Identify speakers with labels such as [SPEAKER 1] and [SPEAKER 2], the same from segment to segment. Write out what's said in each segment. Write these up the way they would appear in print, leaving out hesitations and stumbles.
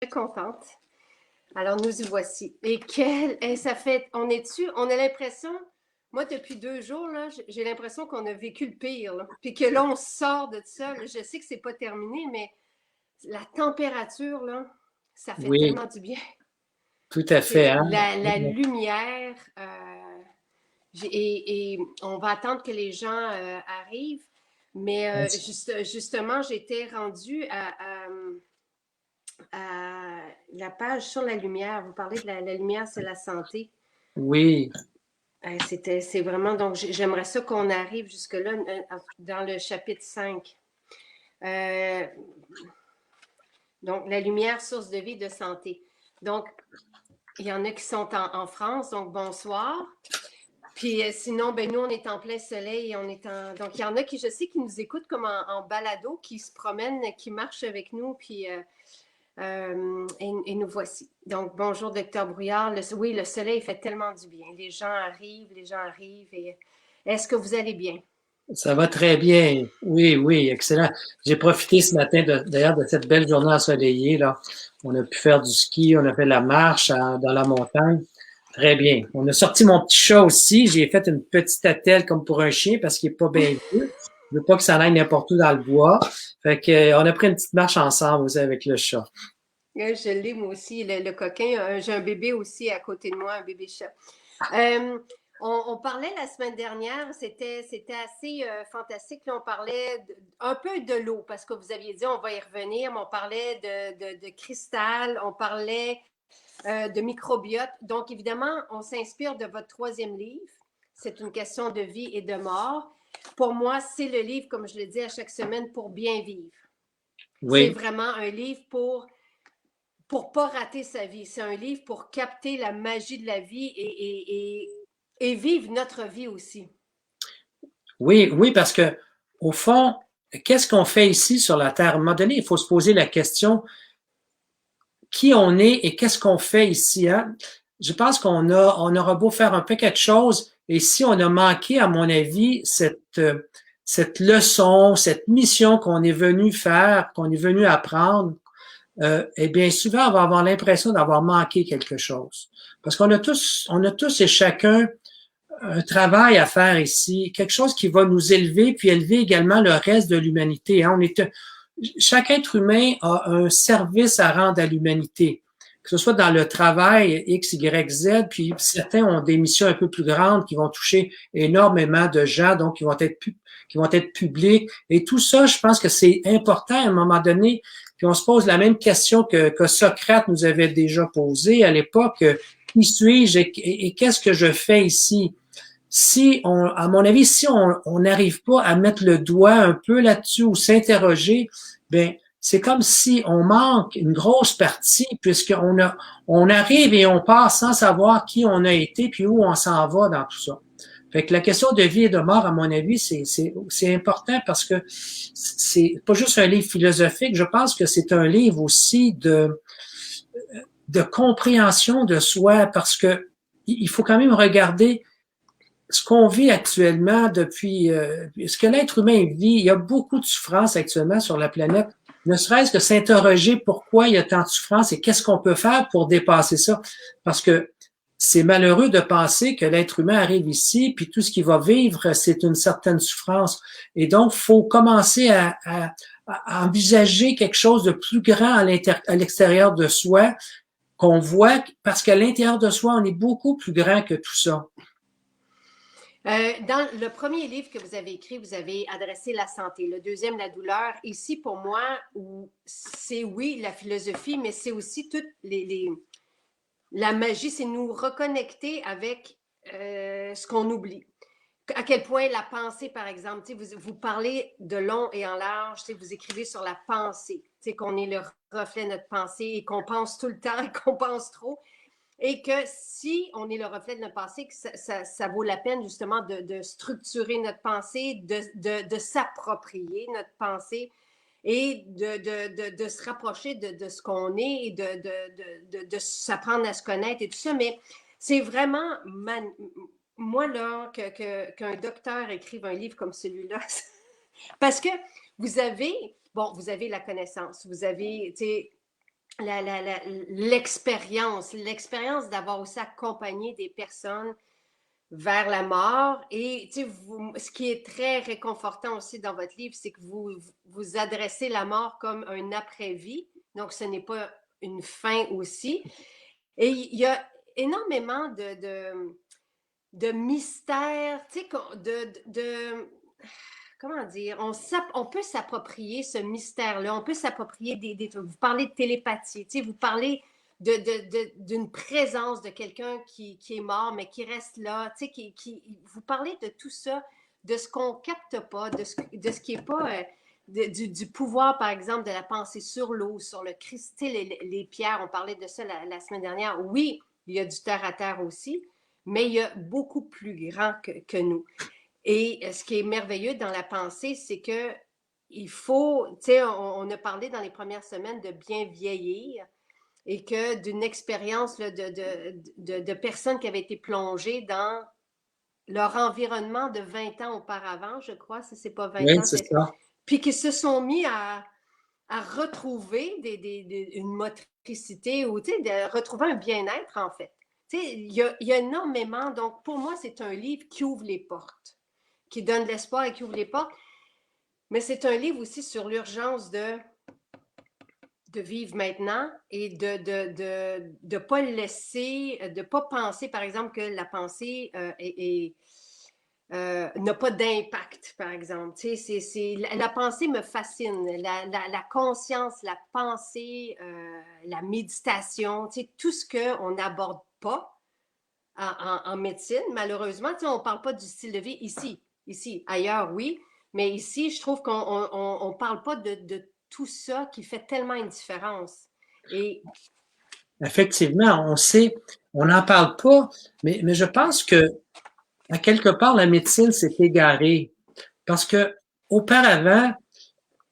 [SPEAKER 1] Très contente. Alors, nous y voici. Ça fait, on est dessus, on a l'impression, moi, depuis 2 jours, là, j'ai l'impression qu'on a vécu le pire, là. Puis que là, on sort de ça. Là. Je sais que c'est pas terminé, mais la température, là, ça fait
[SPEAKER 2] Oui,
[SPEAKER 1] tellement du bien.
[SPEAKER 2] tout à fait,
[SPEAKER 1] C'est
[SPEAKER 2] hein?
[SPEAKER 1] la lumière, et on va attendre que les gens arrivent. Mais justement, j'étais rendue à la page sur la lumière. Vous parlez de la lumière, c'est la santé.
[SPEAKER 2] Oui,
[SPEAKER 1] C'est vraiment, donc j'aimerais ça qu'on arrive jusque-là dans le chapitre 5. Euh, donc, la lumière, source de vie, de santé. Donc, il y en a qui sont en France, donc bonsoir. Puis sinon, ben nous, on est en plein soleil. Donc, il y en a qui, je sais, qui nous écoutent comme en balado, qui se promènent, qui marchent avec nous. Puis et nous voici. Donc, bonjour, docteur Brouillard. Oui, le soleil fait tellement du bien. Les gens arrivent. Et est-ce que vous allez bien?
[SPEAKER 2] ça va très bien. Oui, oui, excellent. J'ai profité ce matin d'ailleurs de cette belle journée ensoleillée, là. On a pu faire du ski, on a fait la marche dans la montagne. Très bien. On a sorti mon petit chat aussi. J'ai fait une petite attelle comme pour un chien parce qu'il est pas bien vieux. Je veux pas que ça aille n'importe où dans le bois. Fait que, on a pris une petite marche ensemble aussi avec le chat.
[SPEAKER 1] Je l'ai, moi aussi, le coquin. J'ai un bébé aussi à côté de moi, un bébé chat. Euh, on parlait la semaine dernière, c'était assez fantastique. Là, on parlait un peu de l'eau, parce que vous aviez dit, on va y revenir, mais on parlait de cristal, on parlait de microbiote. Donc, évidemment, on s'inspire de votre troisième livre. C'est une question de vie et de mort. Pour moi, c'est le livre, comme je le dis à chaque semaine, pour bien vivre. C'est
[SPEAKER 2] Oui.
[SPEAKER 1] vraiment un livre pour pas rater sa vie. C'est un livre pour capter la magie de la vie et vivre notre vie aussi.
[SPEAKER 2] Oui, oui, parce que au fond, qu'est-ce qu'on fait ici sur la Terre? À un moment donné, il faut se poser la question qui on est et qu'est-ce qu'on fait ici, hein? Je pense on aura beau faire un paquet de choses, et si on a manqué, à mon avis, cette leçon, cette mission qu'on est venu faire, qu'on est venu apprendre, eh bien, souvent, on va avoir l'impression d'avoir manqué quelque chose. Parce on a tous et chacun un travail à faire ici, quelque chose qui va nous élever, puis élever également le reste de l'humanité. Hein. Chaque être humain a un service à rendre à l'humanité, que ce soit dans le travail X, Y, Z, puis certains ont des missions un peu plus grandes qui vont toucher énormément de gens, donc qui vont être publics. Et tout ça, je pense que c'est important à un moment donné. Puis on se pose la même question que Socrate nous avait déjà posée à l'époque. Qui suis-je et qu'est-ce que je fais ici? Si on, à mon avis, si on n'arrive pas à mettre le doigt un peu là-dessus ou s'interroger, ben c'est comme si on manque une grosse partie on arrive et on part sans savoir qui on a été puis où on s'en va dans tout ça. Fait que la question de vie et de mort, à mon avis, c'est important parce que c'est pas juste un livre philosophique. Je pense que c'est un livre aussi de compréhension de soi parce que il faut quand même regarder ce qu'on vit actuellement depuis ce que l'être humain vit, il y a beaucoup de souffrance actuellement sur la planète. Ne serait-ce que s'interroger pourquoi il y a tant de souffrance et qu'est-ce qu'on peut faire pour dépasser ça. Parce que c'est malheureux de penser que l'être humain arrive ici, puis tout ce qu'il va vivre, c'est une certaine souffrance. Et donc, faut commencer à envisager quelque chose de plus grand à l'extérieur de soi, qu'on voit, parce qu'à l'intérieur de soi, on est beaucoup plus grand que tout ça.
[SPEAKER 1] Dans le premier livre que vous avez écrit, vous avez adressé la santé. Le deuxième, la douleur. Ici, pour moi, c'est oui la philosophie, mais c'est aussi toute la magie, c'est nous reconnecter avec ce qu'on oublie. À quel point la pensée, par exemple, vous parlez de long et en large, vous écrivez sur la pensée, qu'on est le reflet de notre pensée et qu'on pense tout le temps et qu'on pense trop. Et que si on est le reflet de notre pensée, que ça vaut la peine justement de structurer notre pensée, de s'approprier notre pensée et de se rapprocher de ce qu'on est et de s'apprendre à se connaître et tout ça. Mais c'est vraiment, moi, là, qu'un docteur écrive un livre comme celui-là, parce que vous avez, bon, vous avez la connaissance, vous avez, tu sais, l'expérience d'avoir aussi accompagné des personnes vers la mort. Et ce qui est très réconfortant aussi dans votre livre, c'est que vous adressez la mort comme un après-vie. Donc, ce n'est pas une fin aussi. Et il y a énormément de mystères, comment dire, on peut s'approprier ce mystère-là, on peut s'approprier des trucs. Vous parlez de télépathie, vous parlez d'une présence de quelqu'un qui est mort, mais qui reste là, vous parlez de tout ça, de ce qu'on capte pas, de ce qui est pas du pouvoir, par exemple, de la pensée sur l'eau, sur le cristal, les pierres, on parlait de ça la semaine dernière. Oui, il y a du terre à terre aussi, mais il y a beaucoup plus grand que nous. Et ce qui est merveilleux dans la pensée, c'est que il faut, on a parlé dans les premières semaines de bien vieillir et que d'une expérience là, de personnes qui avaient été plongées dans leur environnement de 20 ans auparavant, je crois, si c'est pas 20
[SPEAKER 2] Oui,
[SPEAKER 1] ans,
[SPEAKER 2] c'est ça.
[SPEAKER 1] puis qui se sont mis à retrouver une motricité ou de retrouver un bien-être, en fait. Il y a énormément, donc pour moi, c'est un livre qui ouvre les portes, qui donne de l'espoir et qui ouvre les portes, mais c'est un livre aussi sur l'urgence de vivre maintenant et de pas laisser, de pas penser, par exemple, que la pensée n'a pas d'impact, par exemple. La pensée me fascine. La conscience, la pensée, la méditation, tout ce qu'on n'aborde pas en médecine, malheureusement. On ne parle pas du style de vie ici. Ici, ailleurs, oui. Mais ici, je trouve qu'on ne parle pas de tout ça qui fait tellement une différence. Et
[SPEAKER 2] Effectivement, on sait, on n'en parle pas, mais je pense que à quelque part, la médecine s'est égarée. Parce que auparavant,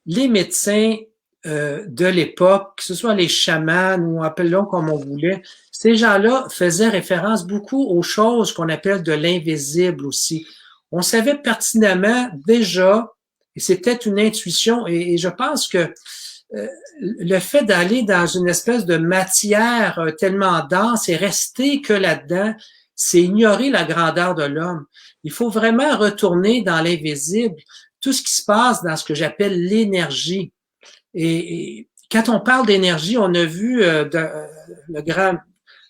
[SPEAKER 2] les médecins de l'époque, que ce soit les chamans ou appelons comme on voulait, ces gens-là faisaient référence beaucoup aux choses qu'on appelle de l'invisible aussi. On savait pertinemment déjà, et c'était une intuition, et je pense que le fait d'aller dans une espèce de matière tellement dense et rester que là-dedans, c'est ignorer la grandeur de l'homme. Il faut vraiment retourner dans l'invisible, tout ce qui se passe dans ce que j'appelle l'énergie. Et quand on parle d'énergie, on a vu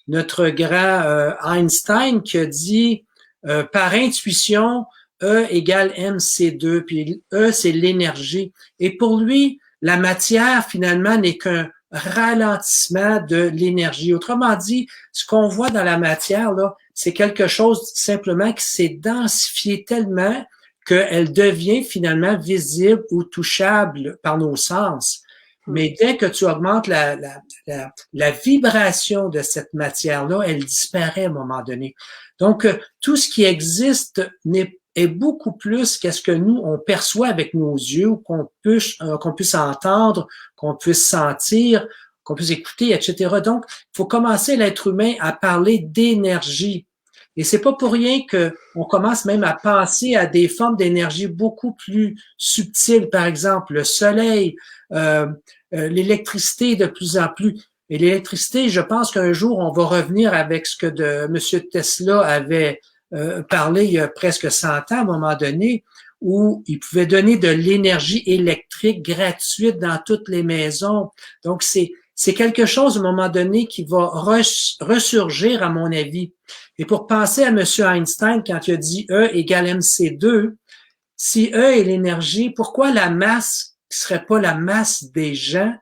[SPEAKER 2] notre grand Einstein qui a dit par intuition, E égale mc2, puis E, c'est l'énergie. Et pour lui, la matière, finalement, n'est qu'un ralentissement de l'énergie. Autrement dit, ce qu'on voit dans la matière, là, c'est quelque chose simplement qui s'est densifié tellement qu'elle devient finalement visible ou touchable par nos sens. Mais dès que tu augmentes la vibration de cette matière-là, elle disparaît à un moment donné. Donc, tout ce qui existe est beaucoup plus qu'est-ce que nous, on perçoit avec nos yeux, qu'on puisse entendre, qu'on puisse sentir, qu'on puisse écouter, etc. Donc, il faut commencer l'être humain à parler d'énergie. Et c'est pas pour rien qu'on commence même à penser à des formes d'énergie beaucoup plus subtiles, par exemple le soleil, l'électricité de plus en plus. Et l'électricité, je pense qu'un jour, on va revenir avec ce que M. Tesla avait parlé il y a presque 100 ans, à un moment donné, où il pouvait donner de l'énergie électrique gratuite dans toutes les maisons. Donc, c'est quelque chose, à un moment donné, qui va ressurgir, à mon avis. Et pour penser à M. Einstein, quand il a dit E égale mc2, si E est l'énergie, pourquoi la masse ne serait pas la masse des gens?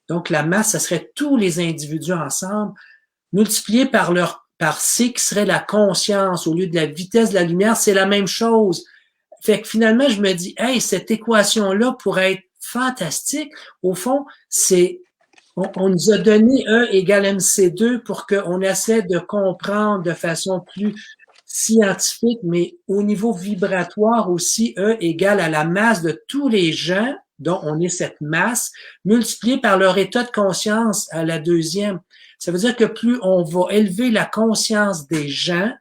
[SPEAKER 2] Donc, la masse, ça serait tous les individus ensemble, multiplié par C, qui serait la conscience, au lieu de la vitesse de la lumière, c'est la même chose. Fait que finalement, je me dis, hey, cette équation-là pourrait être fantastique. Au fond, on nous a donné E égale mc2 pour qu'on essaie de comprendre de façon plus scientifique, mais au niveau vibratoire aussi, E égale à la masse de tous les gens, dont on est cette masse, multipliée par leur état de conscience à la deuxième. Ça veut dire que plus on va élever la conscience des gens,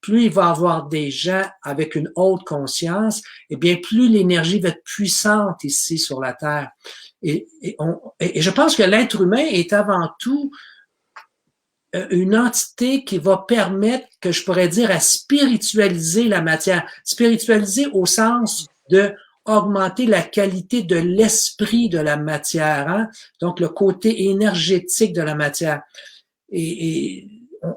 [SPEAKER 2] plus il va y avoir des gens avec une haute conscience, eh bien, plus l'énergie va être puissante ici sur la Terre. Et je pense que l'être humain est avant tout une entité qui va permettre, que je pourrais dire, à spiritualiser la matière. Spiritualiser au sens de augmenter la qualité de l'esprit de la matière, hein? Donc le côté énergétique de la matière. Et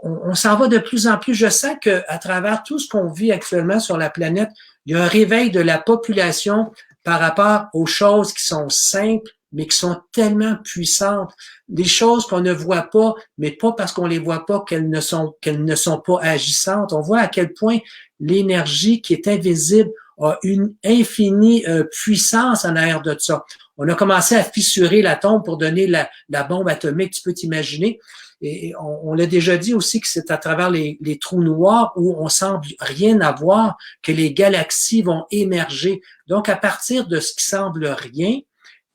[SPEAKER 2] on s'en va de plus en plus. Je sens qu'à travers tout ce qu'on vit actuellement sur la planète, il y a un réveil de la population par rapport aux choses qui sont simples, mais qui sont tellement puissantes. Des choses qu'on ne voit pas, mais pas parce qu'on les voit pas qu'elles ne sont pas agissantes. On voit à quel point l'énergie qui est invisible a une infinie puissance en arrière de ça. On a commencé à fissurer l'atome pour donner la bombe atomique, tu peux t'imaginer. Et on l'a déjà dit aussi que c'est à travers les trous noirs où on semble rien avoir que les galaxies vont émerger. Donc, à partir de ce qui semble rien,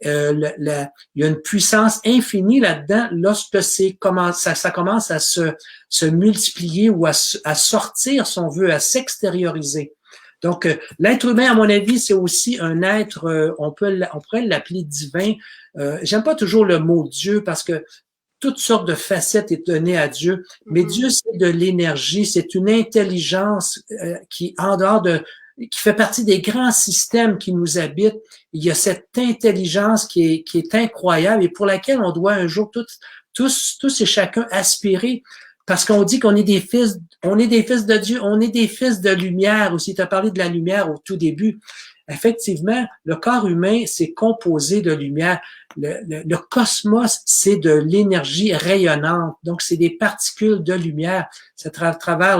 [SPEAKER 2] il y a une puissance infinie là-dedans lorsque ça commence à se multiplier ou à sortir, si on veut, à s'extérioriser. Donc, l'être humain, à mon avis, c'est aussi un être, on pourrait l'appeler divin. J'aime pas toujours le mot Dieu parce que toutes sortes de facettes est donnée à Dieu, mais Dieu, c'est de l'énergie, c'est une intelligence qui, en dehors qui fait partie des grands systèmes qui nous habitent. Il y a cette intelligence qui est incroyable et pour laquelle on doit un jour tous et chacun aspirer, parce qu'on dit qu'on est des fils de Dieu, on est des fils de lumière aussi. Tu as parlé de la lumière au tout début. Effectivement, le corps humain, c'est composé de lumière. Le cosmos, c'est de l'énergie rayonnante. Donc, c'est des particules de lumière. C'est à travers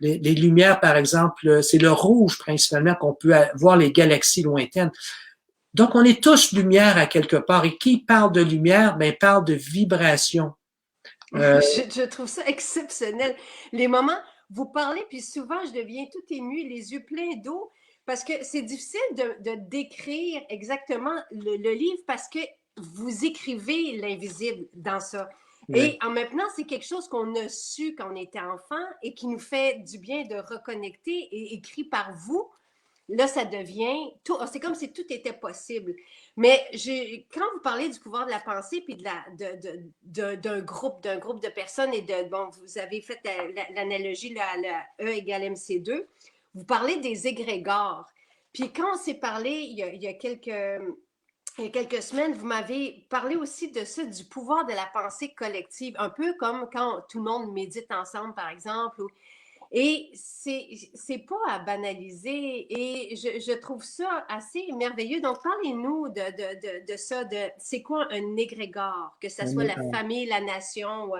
[SPEAKER 2] les lumières, par exemple, c'est le rouge principalement qu'on peut voir les galaxies lointaines. Donc, on est tous lumière à quelque part. Et qui parle de lumière? Ben, parle de vibration.
[SPEAKER 1] Je trouve ça exceptionnel. Les moments, vous parlez, puis souvent, je deviens tout émue, les yeux pleins d'eau, parce que c'est difficile de décrire exactement le livre parce que vous écrivez l'invisible dans ça. Oui. Et en même temps, c'est quelque chose qu'on a su quand on était enfant et qui nous fait du bien de reconnecter et écrit par vous. Là, ça devient tout. C'est comme si tout était possible. Mais quand vous parlez du pouvoir de la pensée puis d'un groupe de personnes et vous avez fait l'analogie à la E égale MC2, vous parlez des égrégores. Puis quand on s'est parlé il y a quelques semaines, vous m'avez parlé aussi de ça, du pouvoir de la pensée collective, un peu comme quand tout le monde médite ensemble, par exemple. Et c'est pas à banaliser et je trouve ça assez merveilleux. Donc, parlez-nous de ça, c'est quoi un égrégore, que ce soit la famille, la nation.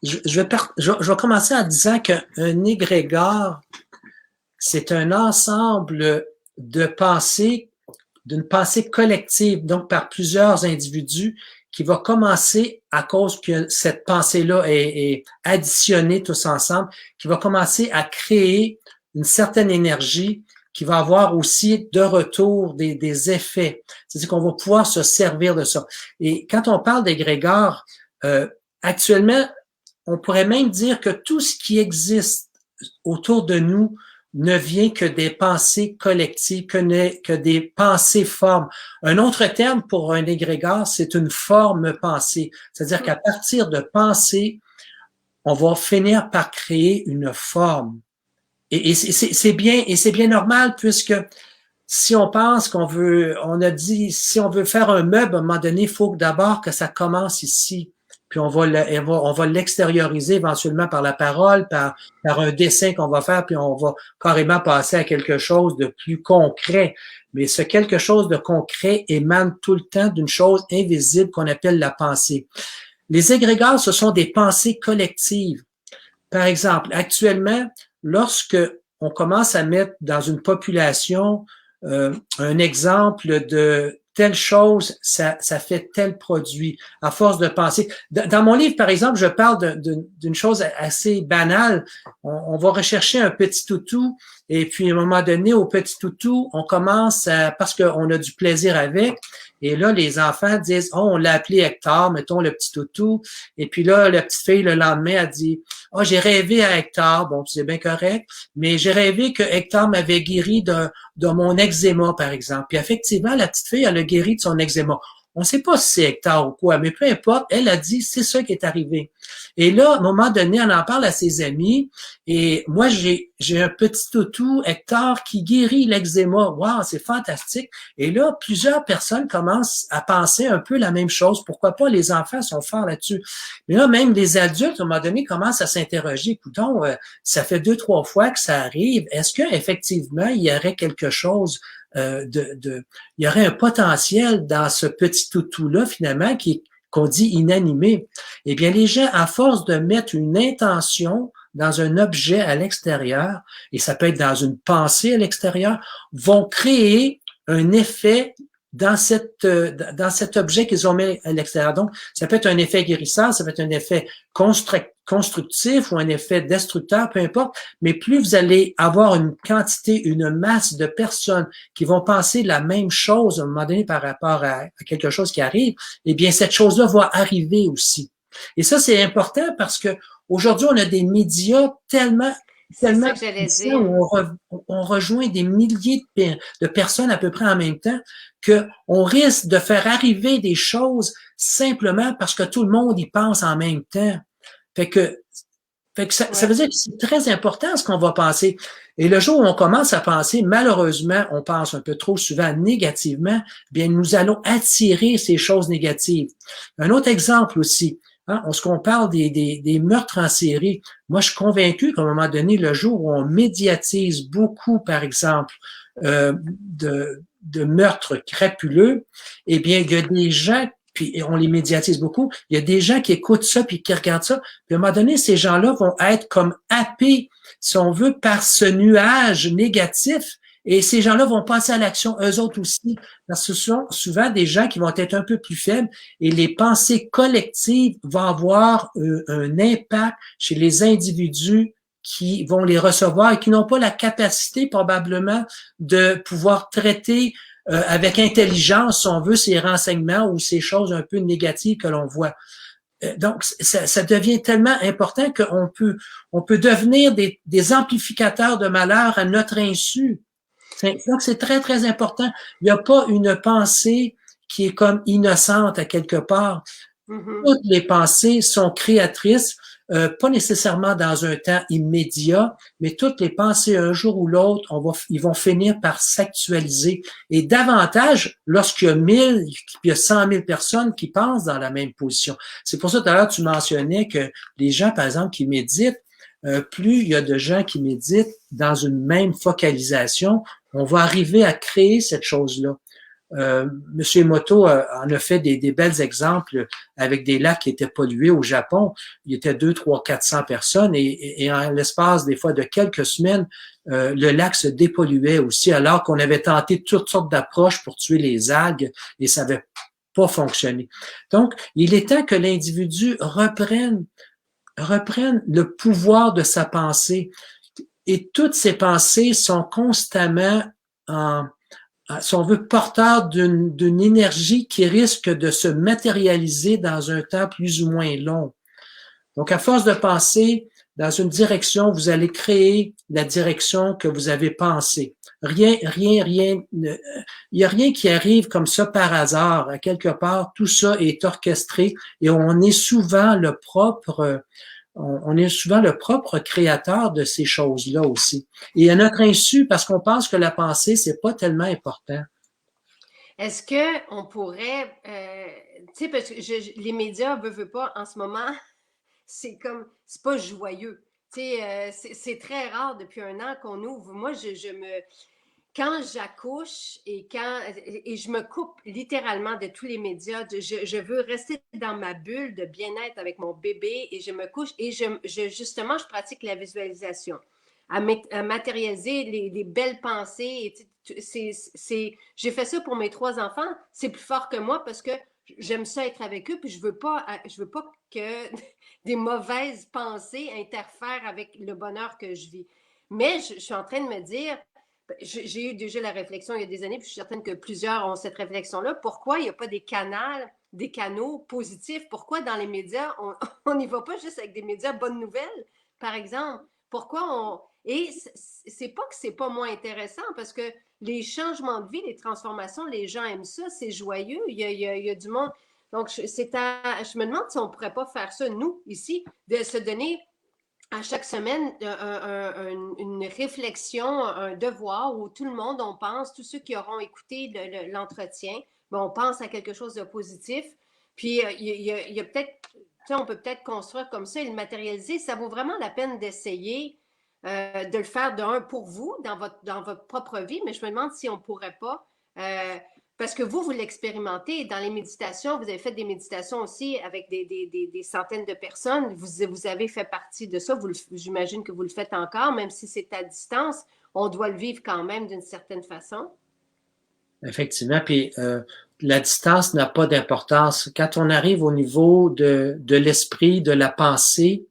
[SPEAKER 2] Je vais commencer en disant qu'un égrégore, c'est un ensemble de pensées, d'une pensée collective, donc par plusieurs individus, qui va commencer, à cause que cette pensée-là est additionnée tous ensemble, qui va commencer à créer une certaine énergie qui va avoir aussi de retour des effets. C'est-à-dire qu'on va pouvoir se servir de ça. Et quand on parle d'égrégore, actuellement, on pourrait même dire que tout ce qui existe autour de nous ne vient que des pensées collectives, que des pensées formes. Un autre terme pour un égrégore, c'est une forme pensée. C'est-à-dire qu'à partir de pensées, on va finir par créer une forme. Et c'est bien normal puisque si on pense on a dit, si on veut faire un meuble, à un moment donné, il faut d'abord que ça commence ici. Puis on va l'extérioriser éventuellement par la parole, par un dessin qu'on va faire, puis on va carrément passer à quelque chose de plus concret. Mais ce quelque chose de concret émane tout le temps d'une chose invisible qu'on appelle la pensée. Les égrégores, ce sont des pensées collectives. Par exemple, actuellement, lorsque on commence à mettre dans une population un exemple de telle chose, ça fait tel produit, à force de penser. Dans mon livre, par exemple, je parle d'une chose assez banale. On va rechercher un petit toutou, et puis à un moment donné, au petit toutou, on commence parce qu'on a du plaisir avec, Et là, les enfants disent, oh, on l'a appelé Hector, mettons le petit toutou. Et puis là, la petite fille, le lendemain, a dit, oh, j'ai rêvé à Hector. Bon, c'est bien correct, mais j'ai rêvé que Hector m'avait guéri de mon eczéma, par exemple. Puis effectivement, la petite fille, elle a guéri de son eczéma. On ne sait pas si c'est Hector ou quoi, mais peu importe, elle a dit, c'est ça qui est arrivé. Et là, à un moment donné, elle en parle à ses amis. Et moi, j'ai un petit toutou, Hector, qui guérit l'eczéma. Wow, c'est fantastique. Et là, plusieurs personnes commencent à penser un peu la même chose. Pourquoi pas? Les enfants sont forts là-dessus. Mais là, même les adultes, à un moment donné, commencent à s'interroger. Écoutons, ça fait 2-3 fois que ça arrive. Est-ce qu'effectivement, il y aurait quelque chose il y aurait un potentiel dans ce petit toutou-là, finalement, qu'on dit inanimé. Eh bien, les gens, à force de mettre une intention dans un objet à l'extérieur, et ça peut être dans une pensée à l'extérieur, vont créer un effet dans cet objet qu'ils ont mis à l'extérieur. Donc, ça peut être un effet guérisseur, ça peut être un effet constructif ou un effet destructeur, peu importe, mais plus vous allez avoir une quantité, une masse de personnes qui vont penser la même chose à un moment donné par rapport à quelque chose qui arrive, eh bien, cette chose-là va arriver aussi. Et ça, c'est important parce que aujourd'hui, on a des médias
[SPEAKER 1] C'est
[SPEAKER 2] tellement
[SPEAKER 1] ça que j'allais
[SPEAKER 2] puissants
[SPEAKER 1] dire.
[SPEAKER 2] où on rejoint des milliers de personnes à peu près en même temps qu'on risque de faire arriver des choses simplement parce que tout le monde y pense en même temps. Fait que, ça
[SPEAKER 1] Ouais.
[SPEAKER 2] veut dire que c'est très important ce qu'on va penser. Et le jour où on commence à penser, malheureusement, on pense un peu trop souvent négativement, bien, nous allons attirer ces choses négatives. Un autre exemple aussi, hein, on parle des meurtres en série. Moi, je suis convaincu qu'à un moment donné, le jour où on médiatise beaucoup, par exemple, de meurtres crapuleux, eh bien, il y a des gens puis on les médiatise beaucoup. Il y a des gens qui écoutent ça puis qui regardent ça. Puis à un moment donné, ces gens-là vont être comme happés, si on veut, par ce nuage négatif. Et ces gens-là vont passer à l'action, eux autres aussi. Parce que ce sont souvent des gens qui vont être un peu plus faibles et les pensées collectives vont avoir un impact chez les individus qui vont les recevoir et qui n'ont pas la capacité probablement de pouvoir traiter avec intelligence, si on veut, ces renseignements ou ces choses un peu négatives que l'on voit. Donc, ça devient tellement important on peut devenir des amplificateurs de malheur à notre insu. Donc, c'est très, très important. Il n'y a pas une pensée qui est comme innocente à quelque part.
[SPEAKER 1] Mhm.
[SPEAKER 2] Toutes les pensées sont créatrices, pas nécessairement dans un temps immédiat, mais toutes les pensées, un jour ou l'autre, ils vont finir par s'actualiser. Et davantage lorsqu'il y a 1000, il y a 100 000 personnes qui pensent dans la même position. C'est pour ça, tout à l'heure, tu mentionnais que les gens, par exemple, qui méditent, plus il y a de gens qui méditent dans une même focalisation, on va arriver à créer cette chose-là. Monsieur Emoto en a fait des belles exemples avec des lacs qui étaient pollués au Japon. Il y était 2, 3, 400 personnes et en l'espace des fois de quelques semaines, le lac se dépolluait aussi alors qu'on avait tenté toutes sortes d'approches pour tuer les algues et ça n'avait pas fonctionné. Donc, il est temps que l'individu reprenne le pouvoir de sa pensée. Et toutes ces pensées sont constamment si on veut, porteur d'une énergie qui risque de se matérialiser dans un temps plus ou moins long. Donc, à force de penser dans une direction, vous allez créer la direction que vous avez pensée. Il n'y a rien qui arrive comme ça par hasard. À quelque part, tout ça est orchestré et on est souvent le propre créateur de ces choses-là aussi. Et à notre insu, parce qu'on pense que la pensée, c'est pas tellement important.
[SPEAKER 1] Est-ce qu'on pourrait, tu sais, parce que les médias, veut pas, en ce moment, c'est pas joyeux. Tu sais, c'est très rare depuis un an qu'on ouvre. Moi, quand j'accouche et je me coupe littéralement de tous les médias, je veux rester dans ma bulle de bien-être avec mon bébé et je me couche et justement, je pratique la visualisation, à matérialiser les belles pensées. J'ai fait ça pour mes 3 enfants. C'est plus fort que moi parce que j'aime ça être avec eux puis je veux pas que des mauvaises pensées interfèrent avec le bonheur que je vis. Mais je suis en train de me dire, J'ai eu déjà la réflexion il y a des années, puis je suis certaine que plusieurs ont cette réflexion-là. Pourquoi il n'y a pas des canaux positifs? Pourquoi dans les médias, on n'y va pas juste avec des médias bonnes nouvelles, par exemple? Pourquoi on... Et c'est pas que c'est pas moins intéressant, parce que les changements de vie, les transformations, les gens aiment ça, c'est joyeux, il y a du monde. Donc, je me demande si on ne pourrait pas faire ça, nous, ici, de se donner à chaque semaine une réflexion, un devoir où tout le monde, on pense, tous ceux qui auront écouté l'entretien, ben, on pense à quelque chose de positif. Puis il y a peut-être, on peut peut-être construire comme ça et le matérialiser. Ça vaut vraiment la peine d'essayer de le faire d'un pour vous dans votre propre vie, mais je me demande si on ne pourrait pas. Parce que vous l'expérimentez dans les méditations, vous avez fait des méditations aussi avec des centaines de personnes, vous avez fait partie de ça, j'imagine que vous le faites encore, même si c'est à distance, on doit le vivre quand même d'une certaine façon.
[SPEAKER 2] Effectivement, puis la distance n'a pas d'importance. Quand on arrive au niveau de l'esprit, de la pensée,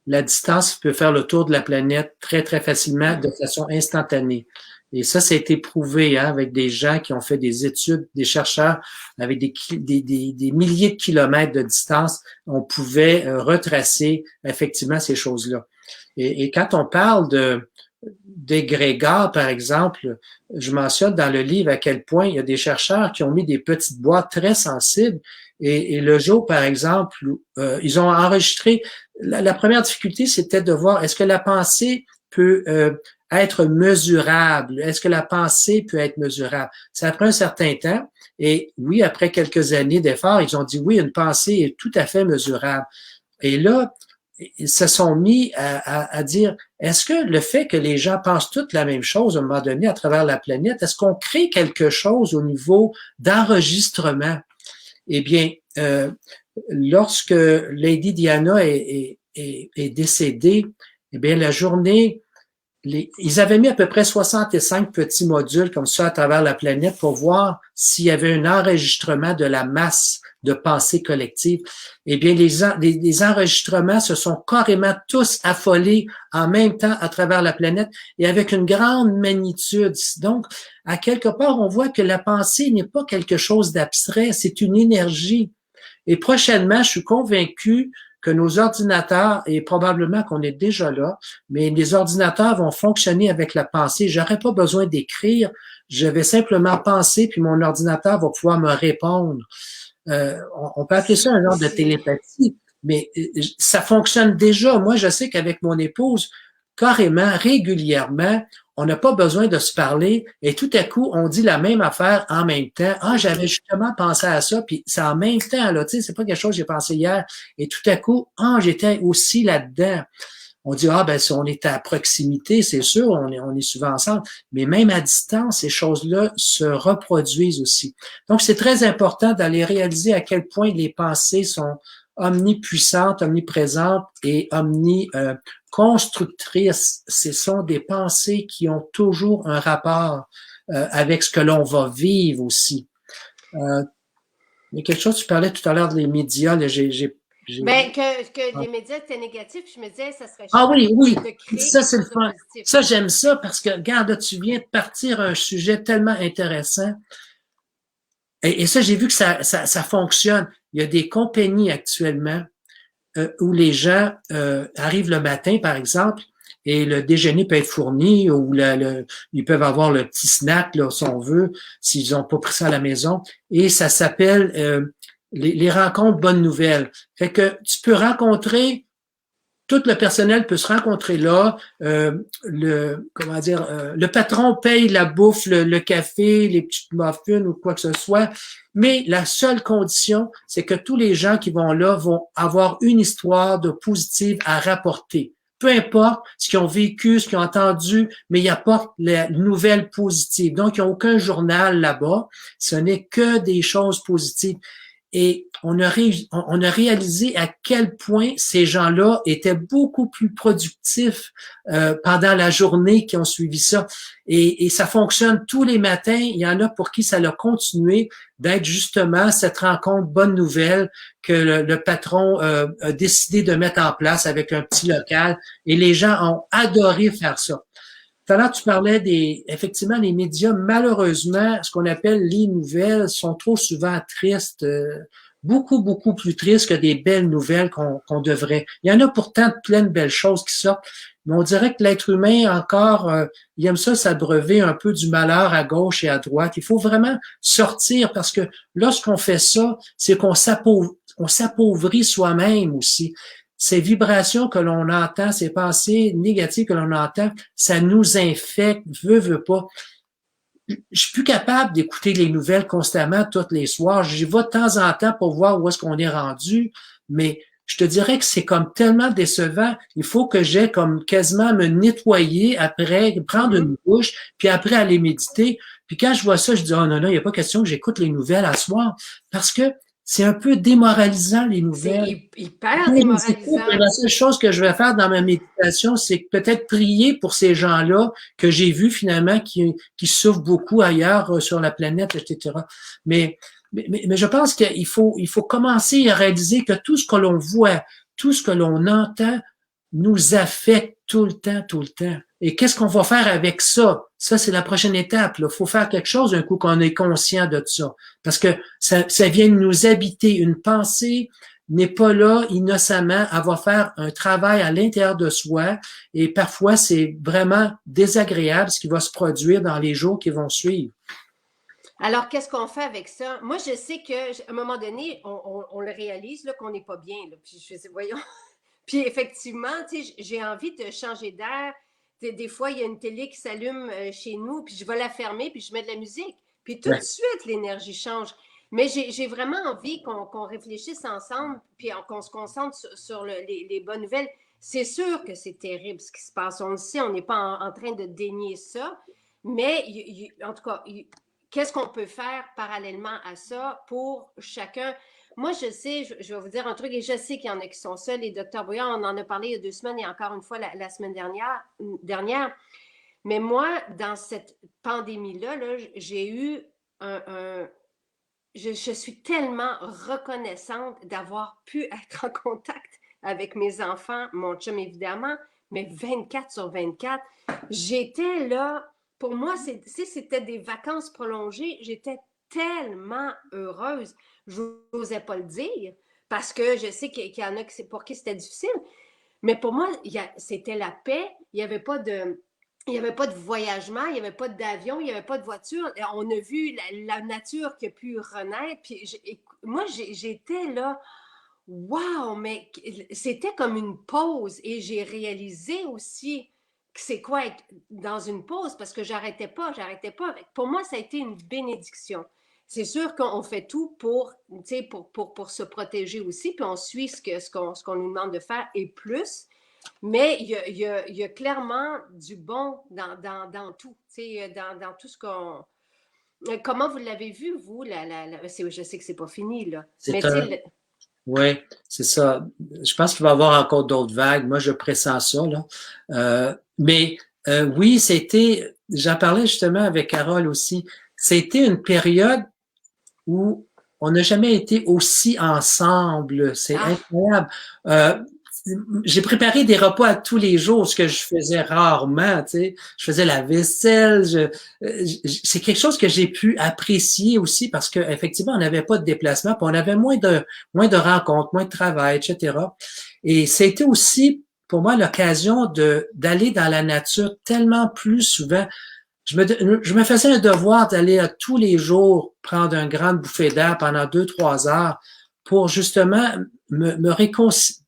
[SPEAKER 2] la distance peut faire le tour de la planète très, très facilement, de façon instantanée. Et ça a été prouvé avec des gens qui ont fait des études, des chercheurs avec des milliers de kilomètres de distance, on pouvait retracer effectivement ces choses-là. Et quand on parle d'égrégores, par exemple, je mentionne dans le livre à quel point il y a des chercheurs qui ont mis des petites boîtes très sensibles et le jour, par exemple, ils ont enregistré. La première difficulté, c'était de voir est-ce que la pensée peut être mesurable? Est-ce que la pensée peut être mesurable? Ça prend un certain temps. Et oui, après quelques années d'efforts, ils ont dit oui, une pensée est tout à fait mesurable. Et là, ils se sont mis à dire, est-ce que le fait que les gens pensent toutes la même chose à un moment donné à travers la planète, est-ce qu'on crée quelque chose au niveau d'enregistrement? Eh bien, lorsque Lady Diana est décédée, eh bien, la journée, ils avaient mis à peu près 65 petits modules comme ça à travers la planète pour voir s'il y avait un enregistrement de la masse de pensée collective. Eh bien, les enregistrements se sont carrément tous affolés en même temps à travers la planète et avec une grande magnitude. Donc, à quelque part, on voit que la pensée n'est pas quelque chose d'abstrait, c'est une énergie. Et prochainement, je suis convaincu que nos ordinateurs, et probablement qu'on est déjà là, mais les ordinateurs vont fonctionner avec la pensée. J'aurais pas besoin d'écrire, je vais simplement penser, puis mon ordinateur va pouvoir me répondre. On peut appeler ça un genre de télépathie, mais ça fonctionne déjà. Moi, je sais qu'avec mon épouse, carrément, régulièrement, on n'a pas besoin de se parler et tout à coup, on dit la même affaire en même temps. Ah, j'avais justement pensé à ça, puis c'est en même temps, là, tu sais, c'est pas quelque chose que j'ai pensé hier. Et tout à coup, ah, j'étais aussi là-dedans. On dit, ah, ben, si on est à proximité, c'est sûr, on est souvent ensemble. Mais même à distance, ces choses-là se reproduisent aussi. Donc, c'est très important d'aller réaliser à quel point les pensées sont omnipuissantes, omniprésentes et constructrices. Ce sont des pensées qui ont toujours un rapport avec ce que l'on va vivre aussi. Il y a quelque chose, tu parlais tout à l'heure des médias, là,
[SPEAKER 1] Ben, que les médias étaient négatifs, je me disais, ça serait
[SPEAKER 2] Ah
[SPEAKER 1] chouette
[SPEAKER 2] oui, oui,
[SPEAKER 1] de créer
[SPEAKER 2] ça
[SPEAKER 1] quelque
[SPEAKER 2] c'est le
[SPEAKER 1] chose de
[SPEAKER 2] fun.
[SPEAKER 1] positif.
[SPEAKER 2] Ça, j'aime ça parce que, regarde, tu viens de partir un sujet tellement intéressant. Et ça, j'ai vu que ça fonctionne. Il y a des compagnies actuellement où les gens arrivent le matin, par exemple, et le déjeuner peut être fourni ou ils peuvent avoir le petit snack, là, si on veut, s'ils n'ont pas pris ça à la maison. Et ça s'appelle les rencontres bonnes nouvelles. Fait que tu peux rencontrer tout le personnel peut se rencontrer là. Le patron paye la bouffe, le café, les petites muffins ou quoi que ce soit. Mais la seule condition, c'est que tous les gens qui vont là vont avoir une histoire de positive à rapporter. Peu importe ce qu'ils ont vécu, ce qu'ils ont entendu, mais ils apportent la nouvelle positive. Donc, il n'y a aucun journal là-bas. Ce n'est que des choses positives. Et on a réalisé à quel point ces gens-là étaient beaucoup plus productifs pendant la journée qui ont suivi ça. Et ça fonctionne tous les matins. Il y en a pour qui ça a continué d'être justement cette rencontre bonne nouvelle que le patron a décidé de mettre en place avec un petit local. Et les gens ont adoré faire ça. tout à l'heure, tu parlais effectivement, les médias, malheureusement, ce qu'on appelle les nouvelles sont trop souvent tristes, beaucoup, beaucoup plus tristes que des belles nouvelles qu'on devrait. Il y en a pourtant plein de belles choses qui sortent, mais on dirait que l'être humain, encore, il aime ça s'abreuver un peu du malheur à gauche et à droite. Il faut vraiment sortir parce que lorsqu'on fait ça, c'est qu'on s'appauvrit soi-même aussi. Ces vibrations que l'on entend, ces pensées négatives que l'on entend, ça nous infecte, veut pas. Je suis plus capable d'écouter les nouvelles constamment tous les soirs. J'y vais de temps en temps pour voir où est-ce qu'on est rendu, mais je te dirais que c'est comme tellement décevant. Il faut que j'aie comme quasiment me nettoyer après, prendre une douche, puis après aller méditer. Puis quand je vois ça, je dis, oh non, non, il n'y a pas question que j'écoute les nouvelles à soir. Parce que c'est un peu démoralisant, les nouvelles.
[SPEAKER 1] C'est hyper démoralisant.
[SPEAKER 2] La seule chose que je vais faire dans ma méditation, c'est peut-être prier pour ces gens-là que j'ai vus finalement qui souffrent beaucoup ailleurs sur la planète, etc. Mais je pense qu'il faut commencer à réaliser que tout ce que l'on voit, tout ce que l'on entend nous affecte tout le temps, tout le temps. Et qu'est-ce qu'on va faire avec ça? Ça, c'est la prochaine étape. Il faut faire quelque chose un coup qu'on est conscient de ça. Parce que ça vient de nous habiter. Une pensée n'est pas là innocemment. Elle va faire un travail à l'intérieur de soi. Et parfois, c'est vraiment désagréable ce qui va se produire dans les jours qui vont suivre.
[SPEAKER 1] Alors, qu'est-ce qu'on fait avec ça? Moi, je sais qu'à un moment donné, on le réalise là, qu'on n'est pas bien. Là. Puis je dis, voyons. Puis effectivement, j'ai envie de changer d'air. Des fois, il y a une télé qui s'allume chez nous, puis je vais la fermer, puis je mets de la musique. Puis tout de suite, l'énergie change. Mais j'ai vraiment envie qu'on réfléchisse ensemble, puis qu'on se concentre sur les bonnes nouvelles. C'est sûr que c'est terrible ce qui se passe. On le sait, on n'est pas en train de dénier ça. Mais en tout cas, qu'est-ce qu'on peut faire parallèlement à ça pour chacun? Moi, je sais, je vais vous dire un truc, et je sais qu'il y en a qui sont seuls. Et Dr. Brouillard, on en a parlé il y a 2 semaines et encore une fois la semaine dernière. Mais moi, dans cette pandémie-là, là, j'ai eu je suis tellement reconnaissante d'avoir pu être en contact avec mes enfants, mon chum évidemment, mais 24/24. J'étais là, pour moi, c'était des vacances prolongées, j'étais tellement heureuse. Je n'osais pas le dire parce que je sais qu'il y en a pour qui c'était difficile, mais pour moi, c'était la paix, il n'y avait pas de... Il n'y avait pas de voyagement, il n'y avait pas d'avion, il n'y avait pas de voiture. On a vu la nature qui a pu renaître. Puis moi, j'étais là, wow, mais c'était comme une pause. Et j'ai réalisé aussi que c'est quoi être dans une pause parce que j'arrêtais pas. Pour moi, ça a été une bénédiction. C'est sûr qu'on fait tout pour se protéger aussi, puis on suit ce qu'on nous demande de faire et plus. Mais il y a clairement du bon dans tout, dans tout ce qu'on... Comment vous l'avez vu, vous? Je sais que c'est pas fini, là. Mais
[SPEAKER 2] Oui, c'est ça. Je pense qu'il va y avoir encore d'autres vagues. Moi, je pressens ça, là. Oui, j'en parlais justement avec Carole aussi, c'était une période où on n'a jamais été aussi ensemble. C'est incroyable. J'ai préparé des repas à tous les jours, ce que je faisais rarement, tu sais. Je faisais la vaisselle. C'est quelque chose que j'ai pu apprécier aussi parce que effectivement, on n'avait pas de déplacement, puis on avait moins de rencontres, moins de travail, etc. Et c'était aussi pour moi l'occasion d'aller dans la nature tellement plus souvent. Je me faisais un devoir d'aller à tous les jours prendre un grand bouffée d'air pendant 2-3 heures pour justement me réconcilier.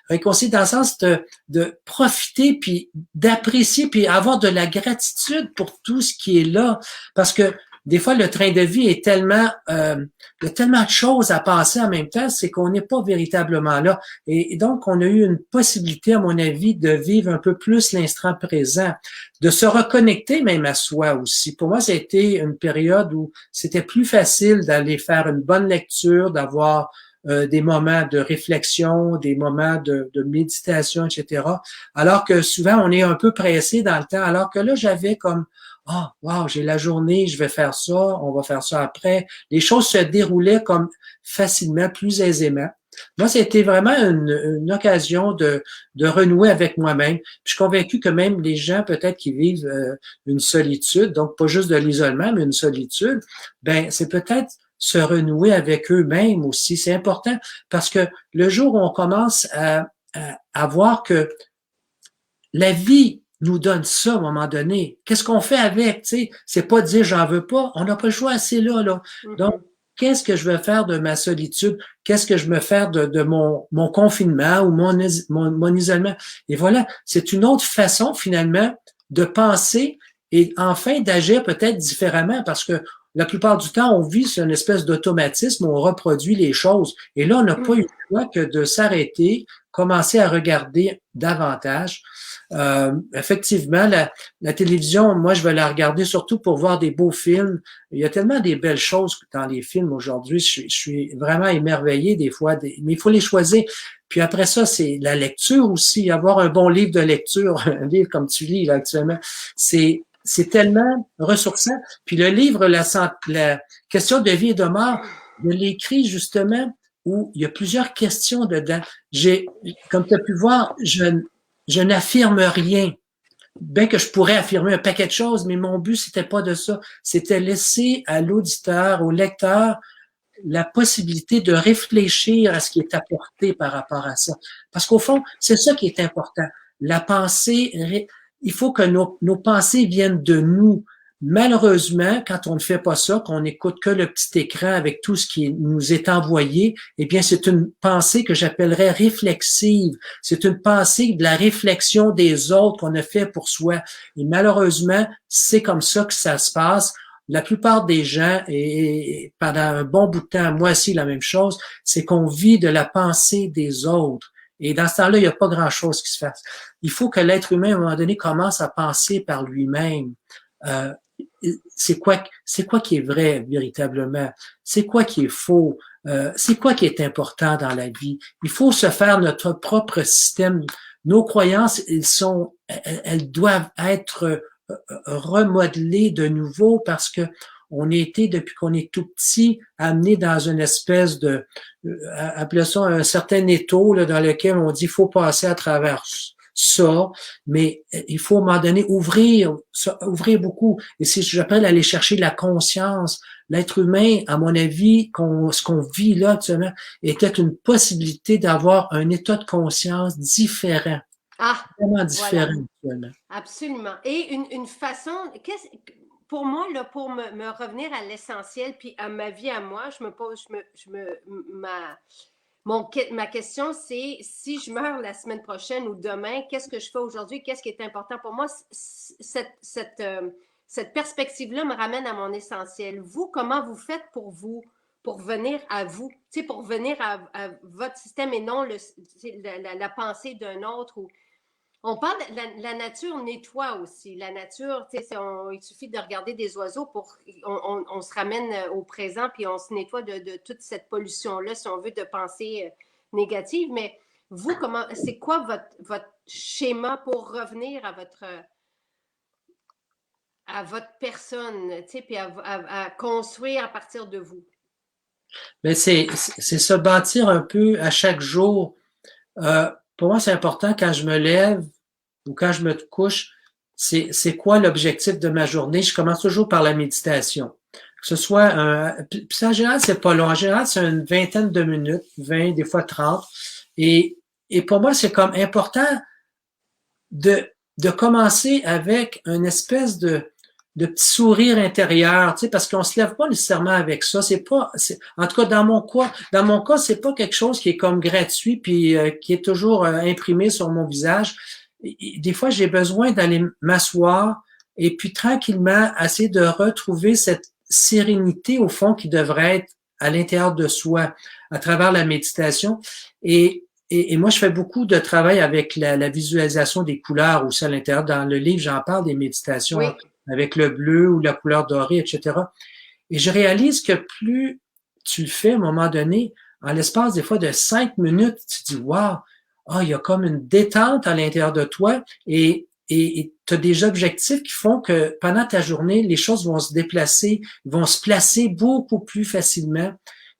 [SPEAKER 2] Réconcilier dans le sens de profiter puis d'apprécier puis avoir de la gratitude pour tout ce qui est là. Parce que des fois, le train de vie est tellement, il y a tellement de choses à passer en même temps, c'est qu'on n'est pas véritablement là. Et donc, on a eu une possibilité, à mon avis, de vivre un peu plus l'instant présent, de se reconnecter même à soi aussi. Pour moi, ça a été une période où c'était plus facile d'aller faire une bonne lecture, d'avoir des moments de réflexion, des moments de méditation, etc. Alors que souvent, on est un peu pressé dans le temps. Alors que là, j'avais comme, wow, j'ai la journée, je vais faire ça, on va faire ça après. Les choses se déroulaient comme facilement, plus aisément. Moi, c'était vraiment une occasion de renouer avec moi-même. Puis je suis convaincu que même les gens peut-être qui vivent une solitude, donc pas juste de l'isolement, mais une solitude, ben c'est peut-être se renouer avec eux-mêmes aussi. C'est important parce que le jour où on commence à voir que la vie nous donne ça à un moment donné, qu'est-ce qu'on fait avec? Tu sais, c'est pas dire j'en veux pas, on n'a pas le choix, c'est là, là. Donc, qu'est-ce que je vais faire de ma solitude? Qu'est-ce que je vais faire de mon confinement ou mon isolement? Et voilà, c'est une autre façon finalement de penser et enfin d'agir peut-être différemment parce que la plupart du temps, on vit sur une espèce d'automatisme, on reproduit les choses. Et là, on n'a pas eu le choix que de s'arrêter, commencer à regarder davantage. Effectivement, la télévision, moi, je vais la regarder surtout pour voir des beaux films. Il y a tellement des belles choses dans les films aujourd'hui. Je suis vraiment émerveillé des fois, mais il faut les choisir. Puis après ça, c'est la lecture aussi. Avoir un bon livre de lecture, un livre comme tu lis là, actuellement, c'est tellement ressourçant. Puis le livre, la question de vie et de mort, je l'écris justement où il y a plusieurs questions dedans. Comme tu as pu voir, je n'affirme rien. Bien que je pourrais affirmer un paquet de choses, mais mon but, c'était pas de ça. C'était laisser à l'auditeur, au lecteur, la possibilité de réfléchir à ce qui est apporté par rapport à ça. Parce qu'au fond, c'est ça qui est important. La pensée, il faut que nos pensées viennent de nous. Malheureusement, quand on ne fait pas ça, qu'on n'écoute que le petit écran avec tout ce qui nous est envoyé, eh bien, c'est une pensée que j'appellerais réflexive. C'est une pensée de la réflexion des autres qu'on a fait pour soi. Et malheureusement, c'est comme ça que ça se passe. La plupart des gens, et pendant un bon bout de temps, moi aussi la même chose, c'est qu'on vit de la pensée des autres. Et dans ce temps-là, il n'y a pas grand-chose qui se fasse. Il faut que l'être humain, à un moment donné, commence à penser par lui-même. C'est quoi qui est vrai véritablement? C'est quoi qui est faux? C'est quoi qui est important dans la vie? Il faut se faire notre propre système. Nos croyances, elles doivent être remodelées de nouveau parce que on a été, depuis qu'on est tout petit, amené dans une espèce de, appelons ça un certain étau, là, dans lequel on dit il faut passer à travers ça, mais il faut à un moment donné ouvrir beaucoup. Et si j'appelle aller chercher la conscience, l'être humain, à mon avis, ce qu'on vit là actuellement, était une possibilité d'avoir un état de conscience différent. Vraiment différent
[SPEAKER 1] voilà. Absolument. Et une façon, pour moi, là, pour me revenir à l'essentiel, puis à ma vie à moi, je me pose, ma question, c'est si je meurs la semaine prochaine ou demain, qu'est-ce que je fais aujourd'hui? Qu'est-ce qui est important pour moi? Cette perspective-là me ramène à mon essentiel. Vous, comment vous faites pour vous, pour venir à vous, tu sais, pour venir à votre système et non la pensée d'un autre? On parle de la nature nettoie aussi. La nature, il suffit de regarder des oiseaux pour on se ramène au présent puis on se nettoie de toute cette pollution-là, si on veut, de pensée négative. Mais vous, c'est quoi votre schéma pour revenir à votre personne, puis à construire à partir de vous?
[SPEAKER 2] Mais c'est se bâtir un peu à chaque jour. Pour moi, c'est important quand je me lève ou quand je me couche, c'est quoi l'objectif de ma journée? Je commence toujours par la méditation. Que ce soit puis en général, c'est pas long. En général, c'est une vingtaine de minutes, 20, des fois 30. Et pour moi, c'est comme important de commencer avec une espèce de petit sourire intérieur, tu sais, parce qu'on se lève pas nécessairement avec ça. En tout cas, dans mon cas, c'est pas quelque chose qui est comme gratuit puis qui est toujours imprimé sur mon visage. Des fois, j'ai besoin d'aller m'asseoir et puis tranquillement essayer de retrouver cette sérénité au fond qui devrait être à l'intérieur de soi à travers la méditation. Et moi, je fais beaucoup de travail avec la visualisation des couleurs aussi à l'intérieur. Dans le livre, j'en parle des méditations avec le bleu ou la couleur dorée, etc. Et je réalise que plus tu le fais à un moment donné, en l'espace des fois de 5 minutes, tu te dis, wow, il y a comme une détente à l'intérieur de toi et tu as des objectifs qui font que pendant ta journée, les choses vont se déplacer, vont se placer beaucoup plus facilement.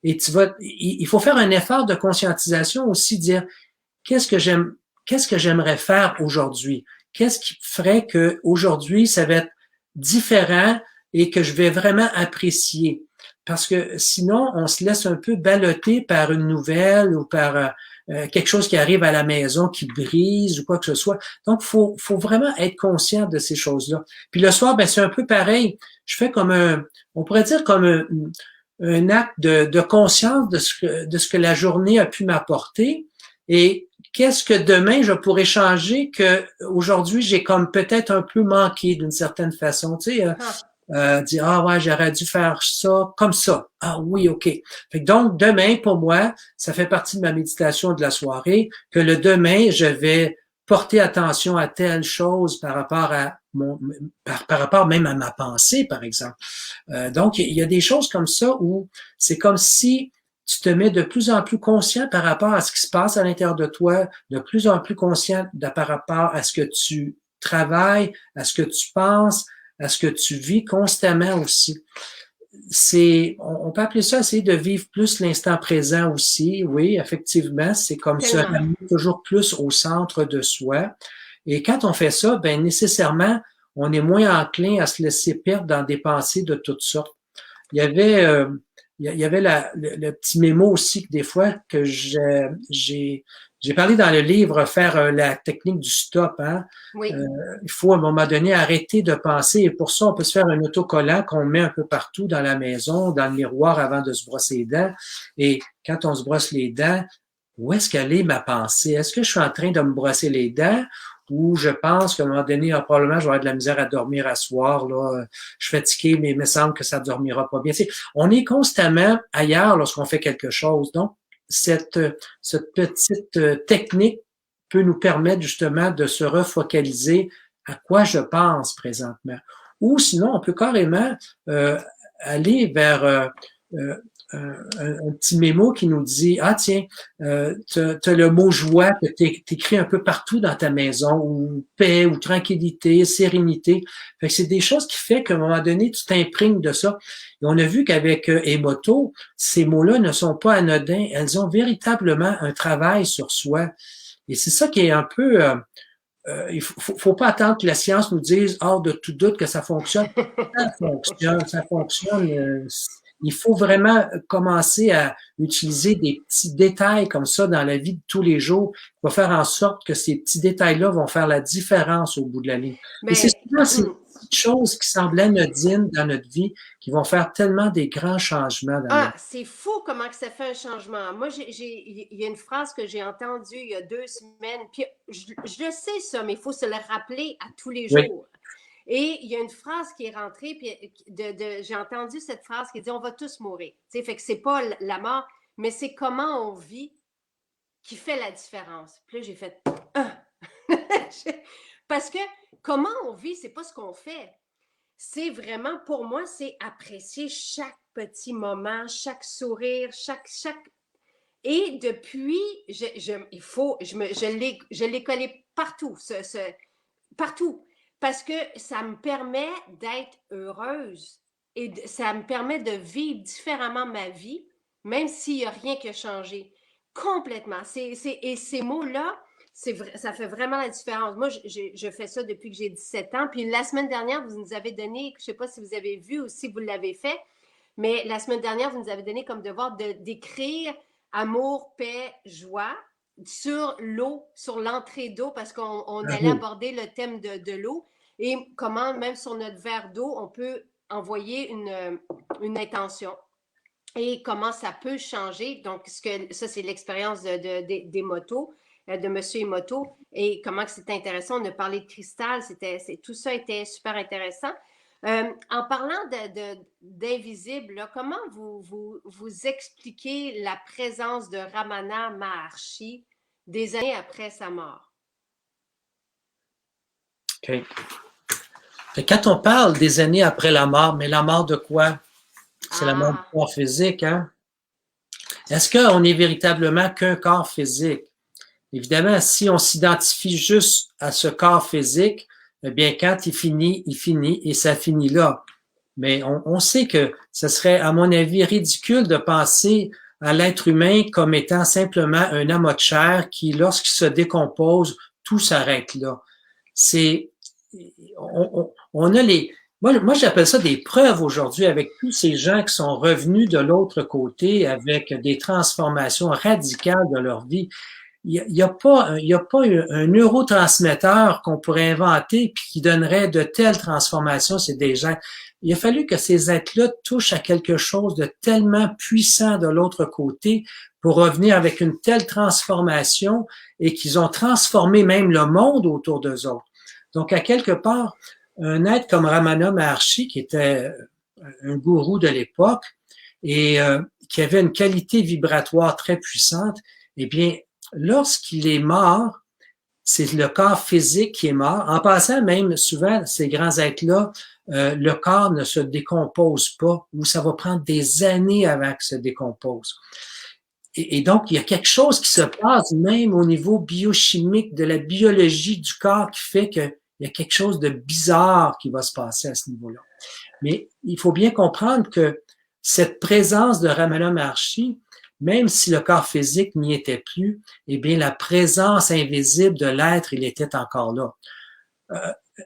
[SPEAKER 2] et il faut faire un effort de conscientisation aussi, dire qu'est-ce que j'aimerais faire aujourd'hui? Qu'est-ce qui ferait que aujourd'hui ça va être différent et que je vais vraiment apprécier? Parce que sinon, on se laisse un peu balloter par une nouvelle ou par quelque chose qui arrive à la maison qui brise ou quoi que ce soit. Donc, faut vraiment être conscient de ces choses-là. Puis le soir, ben c'est un peu pareil. Je fais comme on pourrait dire comme un acte de conscience de ce que la journée a pu m'apporter et qu'est-ce que demain je pourrais changer que aujourd'hui j'ai comme peut-être un peu manqué d'une certaine façon. Tu sais, dire ah ouais, j'aurais dû faire ça comme ça. Ah oui, ok. Fait que donc demain pour moi, ça fait partie de ma méditation de la soirée que le demain je vais porter attention à telle chose par rapport à par rapport même à ma pensée par exemple. Donc il y a des choses comme ça où c'est comme si tu te mets de plus en plus conscient par rapport à ce qui se passe à l'intérieur de toi, de plus en plus conscient par rapport à ce que tu travailles, à ce que tu penses, à ce que tu vis constamment aussi. On peut appeler ça essayer de vivre plus l'instant présent aussi. Oui, effectivement, c'est comme se ramener toujours plus au centre de soi. Et quand on fait ça, ben nécessairement, on est moins enclin à se laisser perdre dans des pensées de toutes sortes. Il y avait le petit mémo aussi que des fois que j'ai parlé dans le livre faire la technique du stop. Hein?
[SPEAKER 1] Oui.
[SPEAKER 2] Il faut à un moment donné arrêter de penser et pour ça on peut se faire un autocollant qu'on met un peu partout dans la maison, dans le miroir avant de se brosser les dents. Et quand on se brosse les dents, où est-ce qu'elle est ma pensée? Est-ce que je suis en train de me brosser les dents? Où je pense qu'à un moment donné, probablement, je vais avoir de la misère à dormir à soir. Là. Je suis fatigué, mais il me semble que ça ne dormira pas bien. Tu sais, on est constamment ailleurs lorsqu'on fait quelque chose. Donc, cette petite technique peut nous permettre justement de se refocaliser à quoi je pense présentement. Ou sinon, on peut carrément aller vers un petit mémo qui nous dit ah tiens t'as le mot joie que t'écris un peu partout dans ta maison ou paix ou tranquillité, sérénité. Fait que c'est des choses qui fait qu'à un moment donné tu t'imprègnes de ça. Et on a vu qu'avec Emoto, ces mots-là ne sont pas anodins, elles ont véritablement un travail sur soi. Et c'est ça qui est un peu il faut pas attendre que la science nous dise hors de tout doute que ça fonctionne. Ça fonctionne. Il faut vraiment commencer à utiliser des petits détails comme ça dans la vie de tous les jours qui vont faire en sorte que ces petits détails-là vont faire la différence au bout de la ligne. Et c'est souvent ces petites choses qui semblent anodines dans notre vie qui vont faire tellement des grands changements dans notre vie.
[SPEAKER 1] C'est fou comment que ça fait un changement. Moi, il y a une phrase que j'ai entendue il y a 2 semaines, puis je le sais ça, mais il faut se le rappeler à tous les jours. Oui. Et il y a une phrase qui est rentrée, puis j'ai entendu cette phrase qui dit « On va tous mourir ». Tu sais, fait que c'est pas la mort, mais c'est comment on vit qui fait la différence. Puis là, j'ai fait parce que comment on vit, c'est pas ce qu'on fait. C'est vraiment, pour moi, c'est apprécier chaque petit moment, chaque sourire, chaque... Et depuis, je l'ai collé partout, partout. Parce que ça me permet d'être heureuse et ça me permet de vivre différemment ma vie, même s'il n'y a rien qui a changé. Complètement. Et ces mots-là, ça fait vraiment la différence. Moi, je fais ça depuis que j'ai 17 ans. Puis la semaine dernière, vous nous avez donné, je ne sais pas si vous avez vu ou si vous l'avez fait, mais la semaine dernière, vous nous avez donné comme devoir d'écrire amour, paix, joie sur l'eau, sur l'entrée d'eau, parce qu'on allait aborder le thème de l'eau et comment, même sur notre verre d'eau, on peut envoyer une intention et comment ça peut changer. Donc, ça, c'est l'expérience des motos, de Monsieur Emoto, et comment c'est intéressant. On a parlé de cristal, tout ça était super intéressant. En parlant d'invisible, comment vous expliquez la présence de Ramana Maharshi des années après sa mort?
[SPEAKER 2] OK. Quand on parle des années après la mort, mais la mort de quoi? C'est la mort du corps physique, hein? Est-ce qu'on est véritablement qu'un corps physique? Évidemment, si on s'identifie juste à ce corps physique, eh bien, quand il finit et ça finit là. Mais on sait que ce serait, à mon avis, ridicule de penser à l'être humain comme étant simplement un amas de chair qui, lorsqu'il se décompose, tout s'arrête là. C'est, on a les, moi j'appelle ça des preuves aujourd'hui avec tous ces gens qui sont revenus de l'autre côté avec des transformations radicales de leur vie. Il y a pas, il y a pas un neurotransmetteur qu'on pourrait inventer puis qui donnerait de telles transformations chez des gens. Il a fallu que ces êtres-là touchent à quelque chose de tellement puissant de l'autre côté pour revenir avec une telle transformation et qu'ils ont transformé même le monde autour d'eux autres. Donc, à quelque part, un être comme Ramana Maharshi, qui était un gourou de l'époque et qui avait une qualité vibratoire très puissante, eh bien, lorsqu'il est mort, c'est le corps physique qui est mort. En passant, même souvent, ces grands êtres-là, le corps ne se décompose pas ou ça va prendre des années avant qu'il se décompose. Et donc, il y a quelque chose qui se passe même au niveau biochimique de la biologie du corps qui fait qu'il y a quelque chose de bizarre qui va se passer à ce niveau-là. Mais il faut bien comprendre que cette présence de Ramana Maharshi, même si le corps physique n'y était plus, eh bien, la présence invisible de l'être, il était encore là.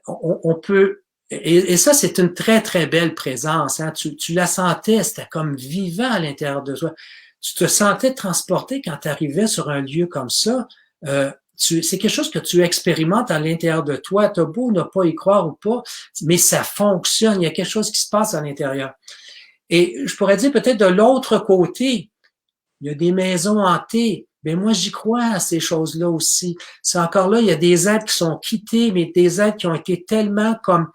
[SPEAKER 2] On peut, et ça, c'est une très, très belle présence. Hein. Tu la sentais, c'était comme vivant à l'intérieur de toi. Tu te sentais transporté quand tu arrivais sur un lieu comme ça. C'est quelque chose que tu expérimentes à l'intérieur de toi. T'as beau ne pas y croire ou pas, mais ça fonctionne. Il y a quelque chose qui se passe à l'intérieur. Et je pourrais dire peut-être de l'autre côté, il y a des maisons hantées. Mais moi, j'y crois à ces choses-là aussi. C'est encore là, il y a des êtres qui sont quittés, mais des êtres qui ont été tellement comme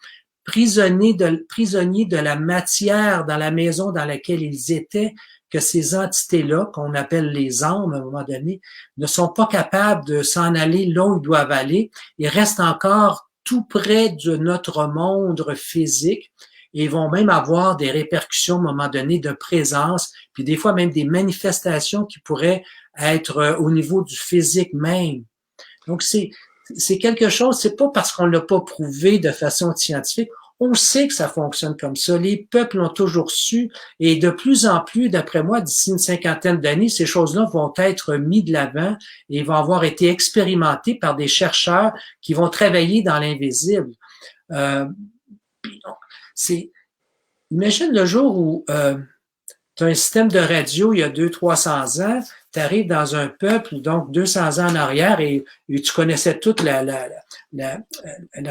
[SPEAKER 2] prisonniers de la matière dans la maison dans laquelle ils étaient, que ces entités-là, qu'on appelle les âmes à un moment donné, ne sont pas capables de s'en aller là où ils doivent aller. Ils restent encore tout près de notre monde physique. Et ils vont même avoir des répercussions à un moment donné de présence, puis des fois même des manifestations qui pourraient être au niveau du physique même. Donc c'est quelque chose, c'est pas parce qu'on l'a pas prouvé de façon scientifique, on sait que ça fonctionne comme ça. Les peuples l'ont toujours su et de plus en plus, d'après moi, d'ici une cinquantaine d'années, ces choses-là vont être mises de l'avant et vont avoir été expérimentées par des chercheurs qui vont travailler dans l'invisible. Imagine le jour où tu as un système de radio il y a 200-300 ans, tu arrives dans un peuple, donc 200 ans en arrière, et tu connaissais toute la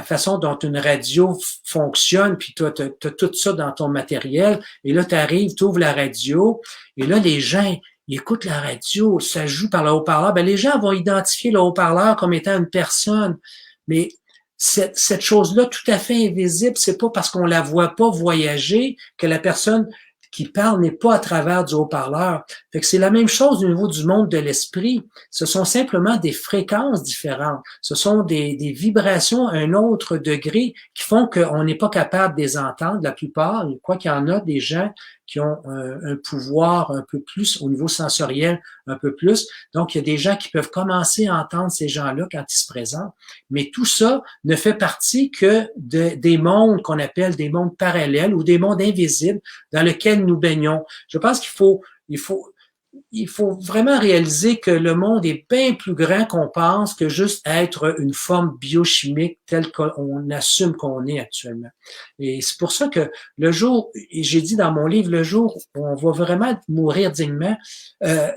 [SPEAKER 2] façon dont une radio fonctionne, puis tu as tout ça dans ton matériel, et là, tu arrives, tu ouvres la radio, et là, les gens, ils écoutent la radio, ça joue par le haut-parleur, ben les gens vont identifier le haut-parleur comme étant une personne, mais cette chose-là tout à fait invisible, c'est pas parce qu'on la voit pas voyager que la personne qui parle n'est pas à travers du haut-parleur. Fait que c'est la même chose au niveau du monde de l'esprit. Ce sont simplement des fréquences différentes. Ce sont des vibrations à un autre degré qui font qu'on n'est pas capable de les entendre. La plupart, quoi qu'il y en a des gens qui ont un pouvoir un peu plus au niveau sensoriel, un peu plus. Donc, il y a des gens qui peuvent commencer à entendre ces gens-là quand ils se présentent. Mais tout ça ne fait partie que des mondes qu'on appelle des mondes parallèles ou des mondes invisibles dans lesquels nous baignons. Je pense il faut vraiment réaliser que le monde est bien plus grand qu'on pense que juste être une forme biochimique telle qu'on assume qu'on est actuellement. Et c'est pour ça que le jour, et j'ai dit dans mon livre, le jour où on va vraiment mourir dignement,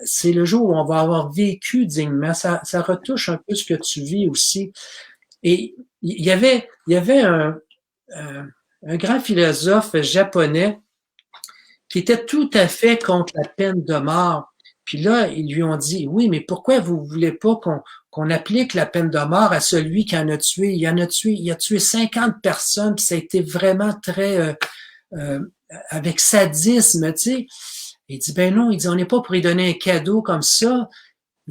[SPEAKER 2] c'est le jour où on va avoir vécu dignement. Ça retouche un peu ce que tu vis aussi. Et il y avait un grand philosophe japonais qui était tout à fait contre la peine de mort. Puis là, ils lui ont dit, oui, mais pourquoi vous voulez pas qu'on applique la peine de mort à celui qui en a tué? Il a tué 50 personnes, puis ça a été vraiment très avec sadisme, tu sais. Il dit, ben non, il dit, on n'est pas pour lui donner un cadeau comme ça.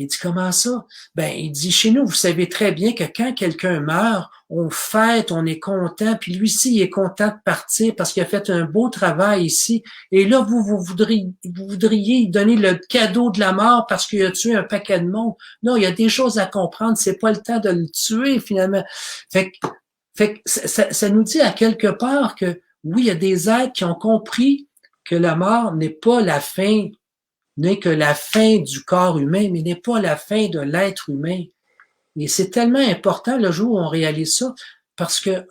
[SPEAKER 2] Il dit, comment ça? Ben, il dit, chez nous, vous savez très bien que quand quelqu'un meurt, on fête, on est content, puis lui aussi, il est content de partir parce qu'il a fait un beau travail ici. Et là, vous voudriez lui donner le cadeau de la mort parce qu'il a tué un paquet de monde. Non, il y a des choses à comprendre, c'est pas le temps de le tuer, finalement. Fait que ça nous dit à quelque part que oui, il y a des êtres qui ont compris que la mort n'est pas la fin, n'est que la fin du corps humain, mais n'est pas la fin de l'être humain. Et c'est tellement important le jour où on réalise ça, parce que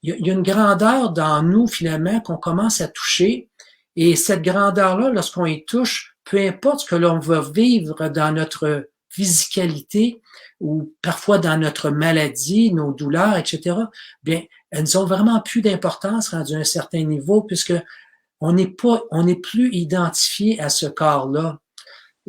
[SPEAKER 2] il y a une grandeur dans nous, finalement, qu'on commence à toucher. Et cette grandeur-là, lorsqu'on y touche, peu importe ce que l'on va vivre dans notre physicalité ou parfois dans notre maladie, nos douleurs, etc., bien, elles n'ont vraiment plus d'importance rendu à un certain niveau, puisque on n'est plus identifié à ce corps-là.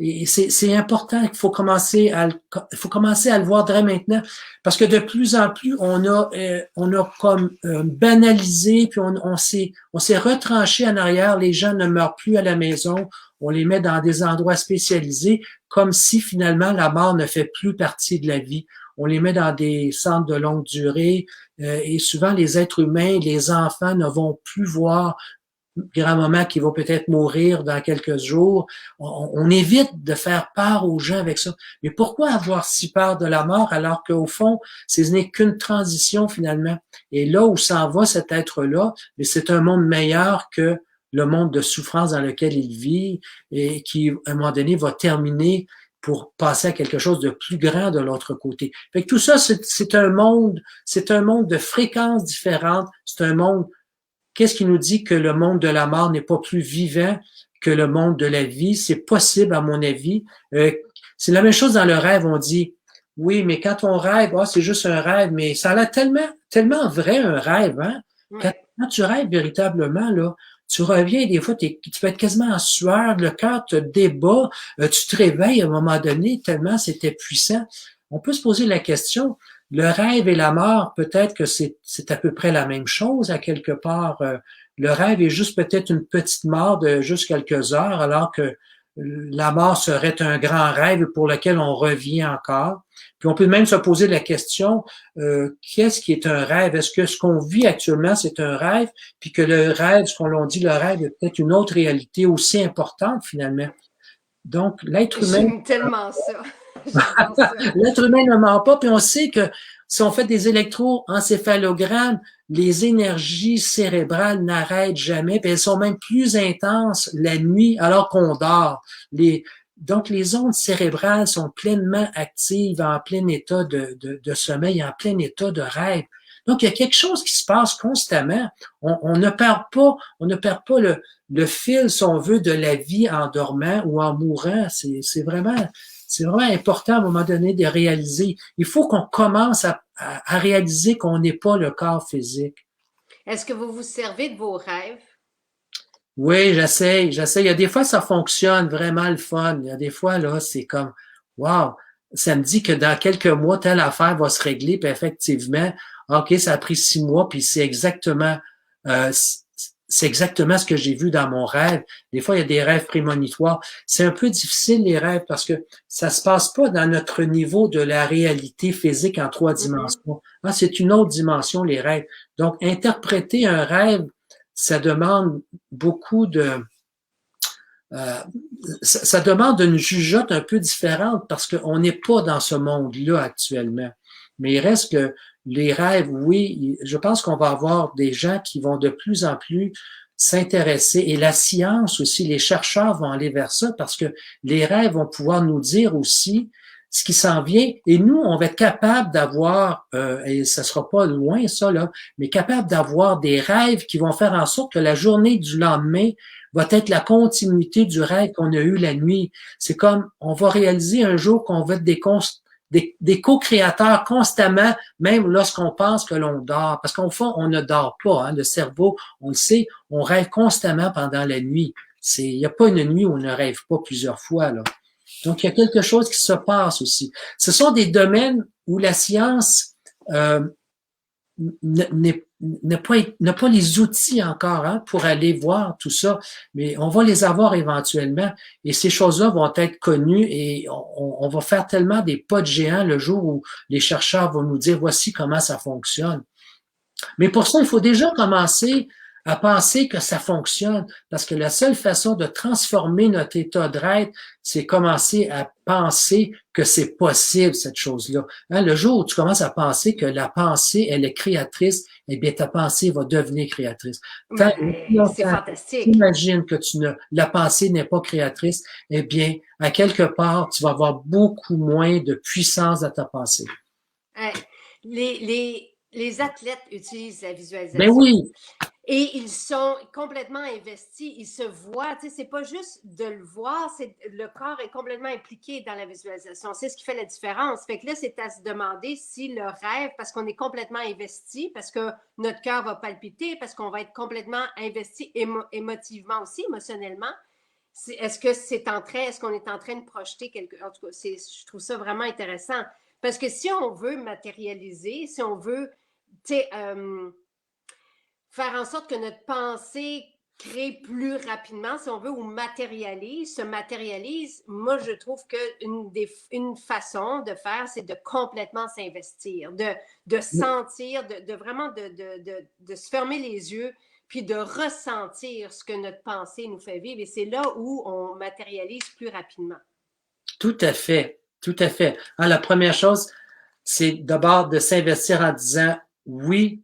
[SPEAKER 2] Et c'est important qu'il faut commencer à le voir dès maintenant, parce que de plus en plus on a comme banalisé, puis on s'est retranché en arrière. Les gens ne meurent plus à la maison, on les met dans des endroits spécialisés, comme si finalement la mort ne fait plus partie de la vie. On les met dans des centres de longue durée, et souvent les êtres humains, les enfants ne vont plus voir grand-maman qui va peut-être mourir dans quelques jours. On évite de faire peur aux gens avec ça. Mais pourquoi avoir si peur de la mort alors qu'au fond, ce n'est qu'une transition finalement? Et là où s'en va cet être-là, c'est un monde meilleur que le monde de souffrance dans lequel il vit et qui, à un moment donné, va terminer pour passer à quelque chose de plus grand de l'autre côté. Fait que tout ça, c'est un monde de fréquences différentes. C'est un monde. Qu'est-ce qui nous dit que le monde de la mort n'est pas plus vivant que le monde de la vie? C'est possible, à mon avis. C'est la même chose dans le rêve. On dit, oui, mais quand on rêve, c'est juste un rêve, mais ça a l'air tellement vrai un rêve, hein?
[SPEAKER 1] Ouais.
[SPEAKER 2] Quand tu rêves véritablement, là, tu reviens, des fois, tu peux être quasiment en sueur, le cœur te débat, tu te réveilles à un moment donné, tellement c'était puissant. On peut se poser la question, le rêve et la mort, peut-être que c'est à peu près la même chose à quelque part. Le rêve est juste peut-être une petite mort de juste quelques heures, alors que la mort serait un grand rêve pour lequel on revient encore. Puis on peut même se poser la question, qu'est-ce qui est un rêve? Est-ce que ce qu'on vit actuellement, c'est un rêve? Puis que le rêve, ce qu'on l'on dit, le rêve est peut-être une autre réalité aussi importante finalement. Donc, l'être humain...
[SPEAKER 1] J'aime tellement ça. J'adore ça.
[SPEAKER 2] L'être humain ne ment pas, puis on sait que si on fait des électroencéphalogrammes, les énergies cérébrales n'arrêtent jamais, puis elles sont même plus intenses la nuit alors qu'on dort. Donc, les ondes cérébrales sont pleinement actives, en plein état de sommeil, en plein état de rêve. Donc, il y a quelque chose qui se passe constamment. On ne perd pas le fil, si on veut, de la vie en dormant ou en mourant. C'est vraiment important à un moment donné de réaliser. Il faut qu'on commence à réaliser qu'on n'est pas le corps physique.
[SPEAKER 1] Est-ce que vous vous servez de vos rêves?
[SPEAKER 2] Oui, j'essaie. Il y a des fois, ça fonctionne vraiment le fun. Il y a des fois, là, c'est comme, wow, ça me dit que dans quelques mois, telle affaire va se régler, puis effectivement, OK, ça a pris 6 mois, puis c'est exactement ce que j'ai vu dans mon rêve. Des fois, il y a des rêves prémonitoires. C'est un peu difficile, les rêves, parce que ça se passe pas dans notre niveau de la réalité physique en 3 dimensions. C'est une autre dimension, les rêves. Donc, interpréter un rêve, ça demande beaucoup ça demande une jugeote un peu différente parce qu'on n'est pas dans ce monde-là actuellement. Mais il reste que les rêves, oui, je pense qu'on va avoir des gens qui vont de plus en plus s'intéresser, et la science aussi, les chercheurs vont aller vers ça parce que les rêves vont pouvoir nous dire aussi ce qui s'en vient, et nous, on va être capable d'avoir, et ça sera pas loin ça, là, mais capable d'avoir des rêves qui vont faire en sorte que la journée du lendemain va être la continuité du rêve qu'on a eu la nuit. C'est comme, on va réaliser un jour qu'on va être des co-créateurs constamment, même lorsqu'on pense que l'on dort. Parce qu'au fond, on ne dort pas. Hein. Le cerveau, on le sait, on rêve constamment pendant la nuit. Il n'y a pas une nuit où on ne rêve pas plusieurs fois, là. Donc, il y a quelque chose qui se passe aussi. Ce sont des domaines où la science n'a pas les outils encore pour aller voir tout ça, mais on va les avoir éventuellement, et ces choses-là vont être connues, et on va faire tellement des pas de géant le jour où les chercheurs vont nous dire voici comment ça fonctionne. Mais pour ça, il faut déjà commencer à penser que ça fonctionne, parce que la seule façon de transformer notre état d'être, c'est commencer à penser que c'est possible, cette chose-là. Hein, le jour où tu commences à penser que la pensée, elle est créatrice, eh bien, ta pensée va devenir créatrice. Tant aussi
[SPEAKER 1] Mais c'est
[SPEAKER 2] longtemps tu
[SPEAKER 1] fantastique.
[SPEAKER 2] imagines que la pensée n'est pas créatrice, eh bien, à quelque part, tu vas avoir beaucoup moins de puissance dans ta pensée.
[SPEAKER 1] Hein, les athlètes utilisent la
[SPEAKER 2] Ben
[SPEAKER 1] visualisation.
[SPEAKER 2] oui,
[SPEAKER 1] Et ils sont complètement investis, ils se voient, tu sais, c'est pas juste de le voir, c'est le corps est complètement impliqué dans la visualisation. C'est ce qui fait la différence. Fait que là, c'est à se demander si le rêve, parce qu'on est complètement investi, parce que notre cœur va palpiter, parce qu'on va être complètement investi émotivement aussi, émotionnellement. Est-ce que c'est en train, est-ce qu'on est en train de projeter quelque, en tout cas, je trouve ça vraiment intéressant. Parce que si on veut matérialiser, si on veut, tu sais, faire en sorte que notre pensée crée plus rapidement, si on veut, ou se matérialise, moi, je trouve une façon de faire, c'est de complètement s'investir, de sentir, de vraiment de se fermer les yeux, puis de ressentir ce que notre pensée nous fait vivre. Et c'est là où on matérialise plus rapidement.
[SPEAKER 2] tout à fait, tout à fait. Hein, la première chose, c'est d'abord de s'investir en disant, oui,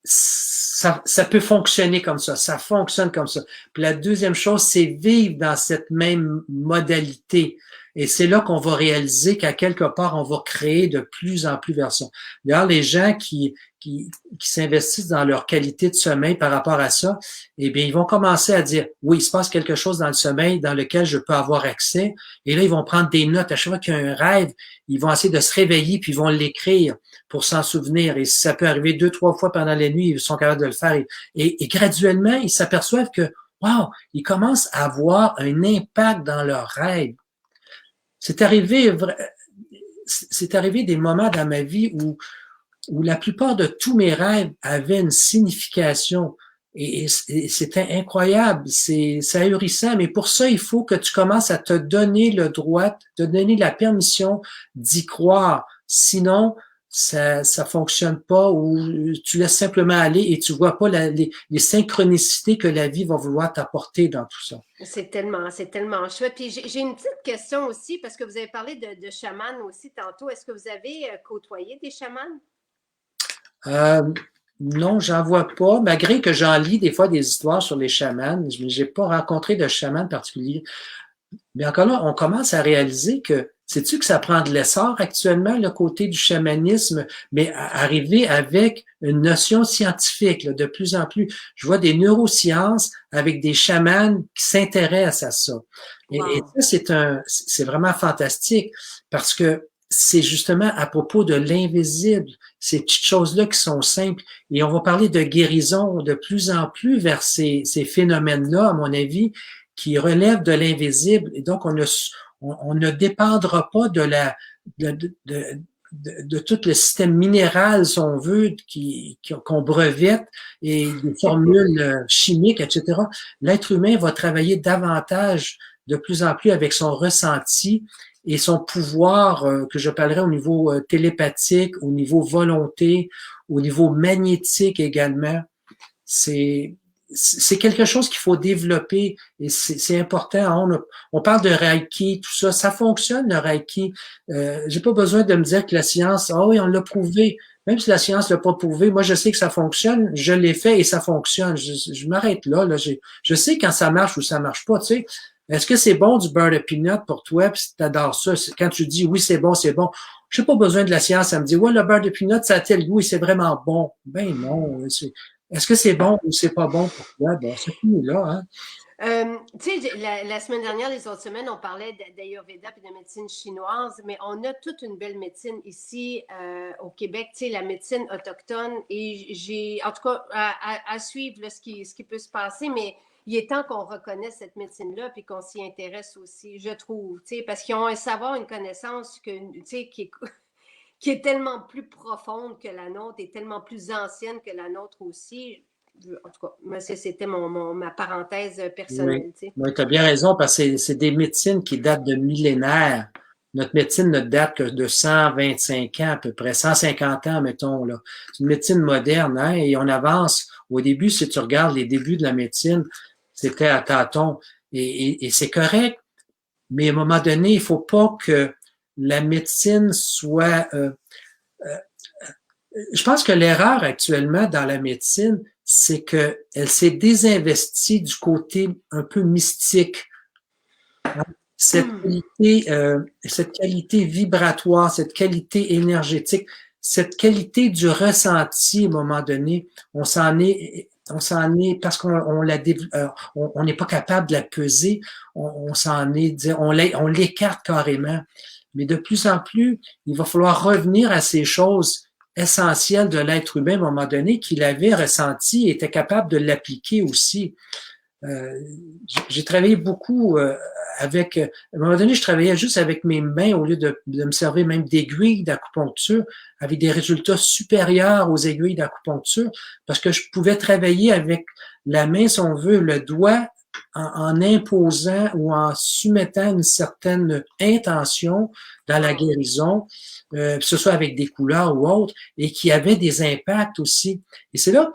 [SPEAKER 2] ça peut fonctionner comme ça fonctionne comme ça. Puis la deuxième chose, c'est vivre dans cette même modalité. Et c'est là qu'on va réaliser qu'à quelque part, on va créer de plus en plus vers ça. D'ailleurs, les gens qui s'investissent dans leur qualité de sommeil par rapport à ça, eh bien, ils vont commencer à dire, oui, il se passe quelque chose dans le sommeil dans lequel je peux avoir accès. Et là, ils vont prendre des notes. À chaque fois qu'il y a un rêve, ils vont essayer de se réveiller puis ils vont l'écrire pour s'en souvenir. Et si ça peut arriver 2, 3 fois pendant la nuit, ils sont capables de le faire. Et graduellement, ils s'aperçoivent que, wow, ils commencent à avoir un impact dans leurs rêves. C'est arrivé, c'est arrivé des moments dans ma vie où la plupart de tous mes rêves avaient une signification. Et c'était incroyable, c'est ahurissant, mais pour ça, il faut que tu commences à te donner le droit, te donner la permission d'y croire. Sinon, ça fonctionne pas ou tu laisses simplement aller et tu vois pas les synchronicités que la vie va vouloir t'apporter dans tout ça.
[SPEAKER 1] C'est tellement chouette. Puis j'ai une petite question aussi, parce que vous avez parlé de chamans aussi tantôt. Est-ce que vous avez côtoyé des chamans?
[SPEAKER 2] Euh, non, j'en vois pas, malgré que j'en lis des fois des histoires sur les chamans. Je n'ai pas rencontré de chaman particulier. Mais encore là, on commence à réaliser que, sais-tu que ça prend de l'essor actuellement, le côté du chamanisme, mais arriver avec une notion scientifique, là, de plus en plus. Je vois des neurosciences avec des chamans qui s'intéressent à ça. Et
[SPEAKER 1] Wow.
[SPEAKER 2] ça, c'est vraiment fantastique parce que c'est justement à propos de l'invisible, ces petites choses-là qui sont simples. Et on va parler de guérison de plus en plus vers ces phénomènes-là, à mon avis, qui relèvent de l'invisible. Et donc, on ne dépendra pas de tout le système minéral, si on veut, qu'on brevette et des formules chimiques, etc. L'être humain va travailler davantage, de plus en plus, avec son ressenti et son pouvoir, que je parlerai au niveau télépathique, au niveau volonté, au niveau magnétique également. C'est c'est quelque chose qu'il faut développer et c'est important. On parle de Reiki, tout ça, ça fonctionne le Reiki. J'ai pas besoin de me dire que la science, ah oui, on l'a prouvé. Même si la science l'a pas prouvé, moi je sais que ça fonctionne, je l'ai fait et ça fonctionne. Je m'arrête là. Je sais quand ça marche ou ça marche pas. Tu sais, est-ce que c'est bon du beurre de peanut pour toi puis si t'adores ça? Quand tu dis oui c'est bon, c'est bon. J'ai pas besoin de la science. Ça me dit ouais le beurre de peanut ça a tel goût et c'est vraiment bon. Ben non. Est-ce que c'est bon ou c'est pas bon pour toi? Ben, c'est fini là, hein?
[SPEAKER 1] Tu sais, la semaine dernière, les autres semaines, on parlait d'Ayurveda et de médecine chinoise, mais on a toute une belle médecine ici au Québec, tu sais, la médecine autochtone. Et j'ai, en tout cas, à suivre là, ce qui peut se passer, mais il est temps qu'on reconnaisse cette médecine-là puis qu'on s'y intéresse aussi, je trouve, tu sais, parce qu'ils ont un savoir, une connaissance que, tu sais, qui est tellement plus profonde que la nôtre et tellement plus ancienne que la nôtre aussi. En tout cas, moi, c'était ma parenthèse
[SPEAKER 2] Oui,
[SPEAKER 1] personnelle. Tu sais.
[SPEAKER 2] oui tu as bien raison parce que c'est des médecines qui datent de millénaires. Notre médecine ne date que de 125 ans à peu près, 150 ans, mettons, là. C'est une médecine moderne, hein, et on avance. Au début, si tu regardes les débuts de la médecine, c'était à tâtons. Et c'est correct, mais à un moment donné, il faut pas que la médecine soit... je pense que l'erreur actuellement dans la médecine, c'est qu'elle s'est désinvestie du côté un peu mystique. Cette qualité vibratoire, cette qualité énergétique, cette qualité du ressenti à un moment donné, on s'en est parce on n'est pas capable de la peser, on s'en est, on l'écarte carrément. Mais de plus en plus, il va falloir revenir à ces choses essentielles de l'être humain à un moment donné qu'il avait ressenti et était capable de l'appliquer aussi. J'ai travaillé beaucoup avec... À un moment donné, je travaillais juste avec mes mains au lieu de me servir même d'aiguilles d'acupuncture, avec des résultats supérieurs aux aiguilles d'acupuncture, parce que je pouvais travailler avec la main, si on veut, le doigt, en imposant ou en soumettant une certaine intention dans la guérison, que ce soit avec des couleurs ou autres, et qui avait des impacts aussi. Et c'est là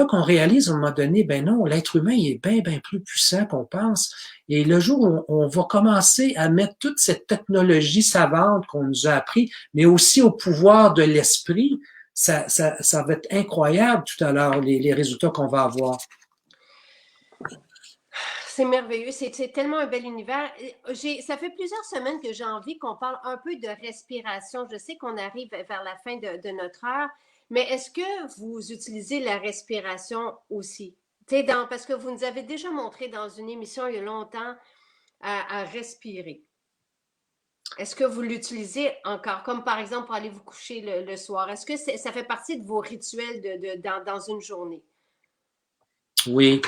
[SPEAKER 2] qu'on réalise à un moment donné, ben non, l'être humain il est bien plus puissant qu'on pense. Et le jour où on va commencer à mettre toute cette technologie savante qu'on nous a appris, mais aussi au pouvoir de l'esprit, ça va être incroyable tout à l'heure, les résultats qu'on va avoir.
[SPEAKER 1] C'est merveilleux, c'est tellement un bel univers. Ça fait plusieurs semaines que j'ai envie qu'on parle un peu de respiration. Je sais qu'on arrive vers la fin de notre heure, mais est-ce que vous utilisez la respiration aussi? Parce que vous nous avez déjà montré dans une émission il y a longtemps à respirer. Est-ce que vous l'utilisez encore, comme par exemple pour aller vous coucher le soir? Est-ce que ça fait partie de vos rituels dans une journée?
[SPEAKER 2] Oui.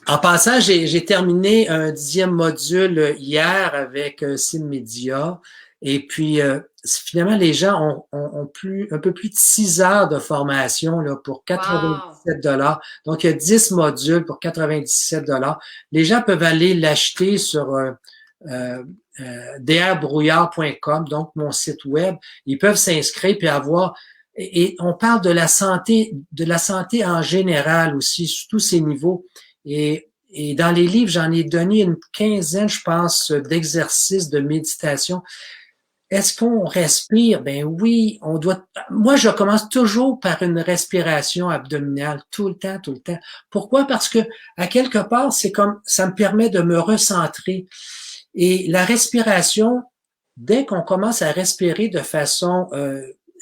[SPEAKER 2] En passant, j'ai terminé un 10e module hier avec Synmedia. Et puis, finalement, les gens ont un peu plus de 6 heures de formation là, pour 97 $. Donc, il y a 10 modules pour 97 $. Les gens peuvent aller l'acheter sur drbrouillard.com, donc mon site web. Ils peuvent s'inscrire puis avoir... Et on parle de la santé en général aussi, sur tous ces niveaux. Et dans les livres, j'en ai donné une quinzaine, je pense, d'exercices de méditation. Est-ce qu'on respire? Ben oui, on doit. Moi, je commence toujours par une respiration abdominale, tout le temps. Pourquoi? Parce que, à quelque part, c'est comme, ça me permet de me recentrer. Et la respiration, dès qu'on commence à respirer de façon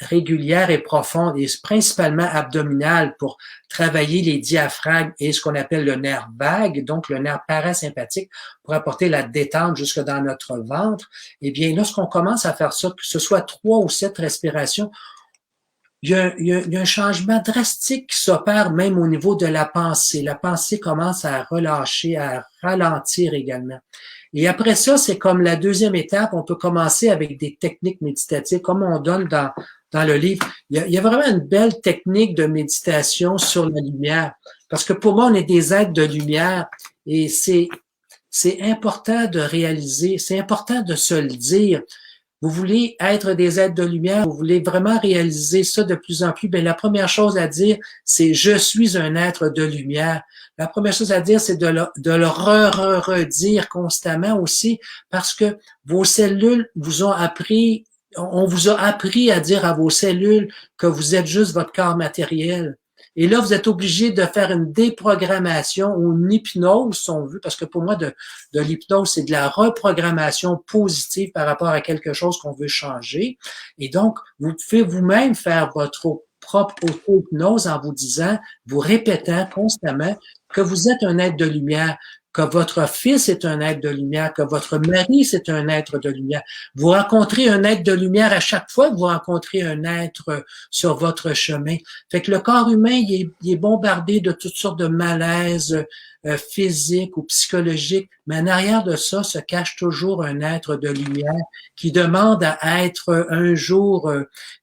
[SPEAKER 2] régulière et profonde, et principalement abdominale pour travailler les diaphragmes et ce qu'on appelle le nerf vague, donc le nerf parasympathique, pour apporter la détente jusque dans notre ventre, eh bien, lorsqu'on commence à faire ça, que ce soit 3 ou 7 respirations, il y a un changement drastique qui s'opère même au niveau de la pensée. La pensée commence à relâcher, à ralentir également. Et après ça, c'est comme la deuxième étape, on peut commencer avec des techniques méditatives, comme on donne dans le livre. Il y a vraiment une belle technique de méditation sur la lumière. Parce que pour moi, on est des êtres de lumière et c'est important de réaliser, c'est important de se le dire. Vous voulez être des êtres de lumière, vous voulez vraiment réaliser ça de plus en plus, bien, la première chose à dire, c'est « je suis un être de lumière ». La première chose à dire, c'est de le redire constamment aussi, parce que vos cellules vous ont appris, on vous a appris à dire à vos cellules que vous êtes juste votre corps matériel. Et là, vous êtes obligé de faire une déprogrammation ou une hypnose, si on veut, parce que pour moi, de l'hypnose, c'est de la reprogrammation positive par rapport à quelque chose qu'on veut changer. Et donc, vous pouvez vous-même faire votre propre auto-hypnose en vous disant, vous répétant constamment que vous êtes un être de lumière, que votre fils est un être de lumière, que votre mari, c'est un être de lumière. Vous rencontrez un être de lumière à chaque fois que vous rencontrez un être sur votre chemin. Fait que le corps humain, il est bombardé de toutes sortes de malaises physiques ou psychologiques, mais en arrière de ça se cache toujours un être de lumière qui demande à être un jour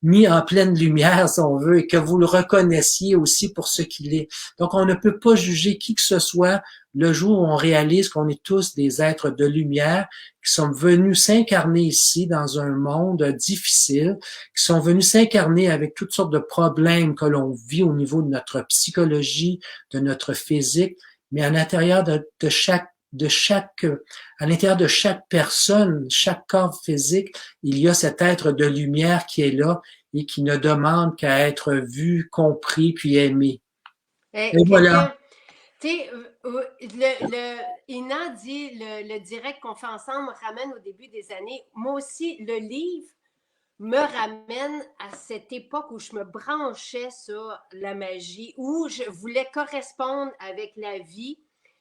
[SPEAKER 2] mis en pleine lumière, si on veut, et que vous le reconnaissiez aussi pour ce qu'il est. Donc, on ne peut pas juger qui que ce soit le jour où on réalise qu'on est tous des êtres de lumière, qui sont venus s'incarner ici dans un monde difficile, qui sont venus s'incarner avec toutes sortes de problèmes que l'on vit au niveau de notre psychologie, de notre physique, mais à l'intérieur à l'intérieur de chaque personne, chaque corps physique, il y a cet être de lumière qui est là et qui ne demande qu'à être vu, compris, puis aimé.
[SPEAKER 1] Et
[SPEAKER 2] Et voilà.
[SPEAKER 1] Tu sais, Ina dit le direct qu'on fait ensemble ramène au début des années. Moi aussi, le livre me ramène à cette époque où je me branchais sur la magie, où je voulais correspondre avec la vie,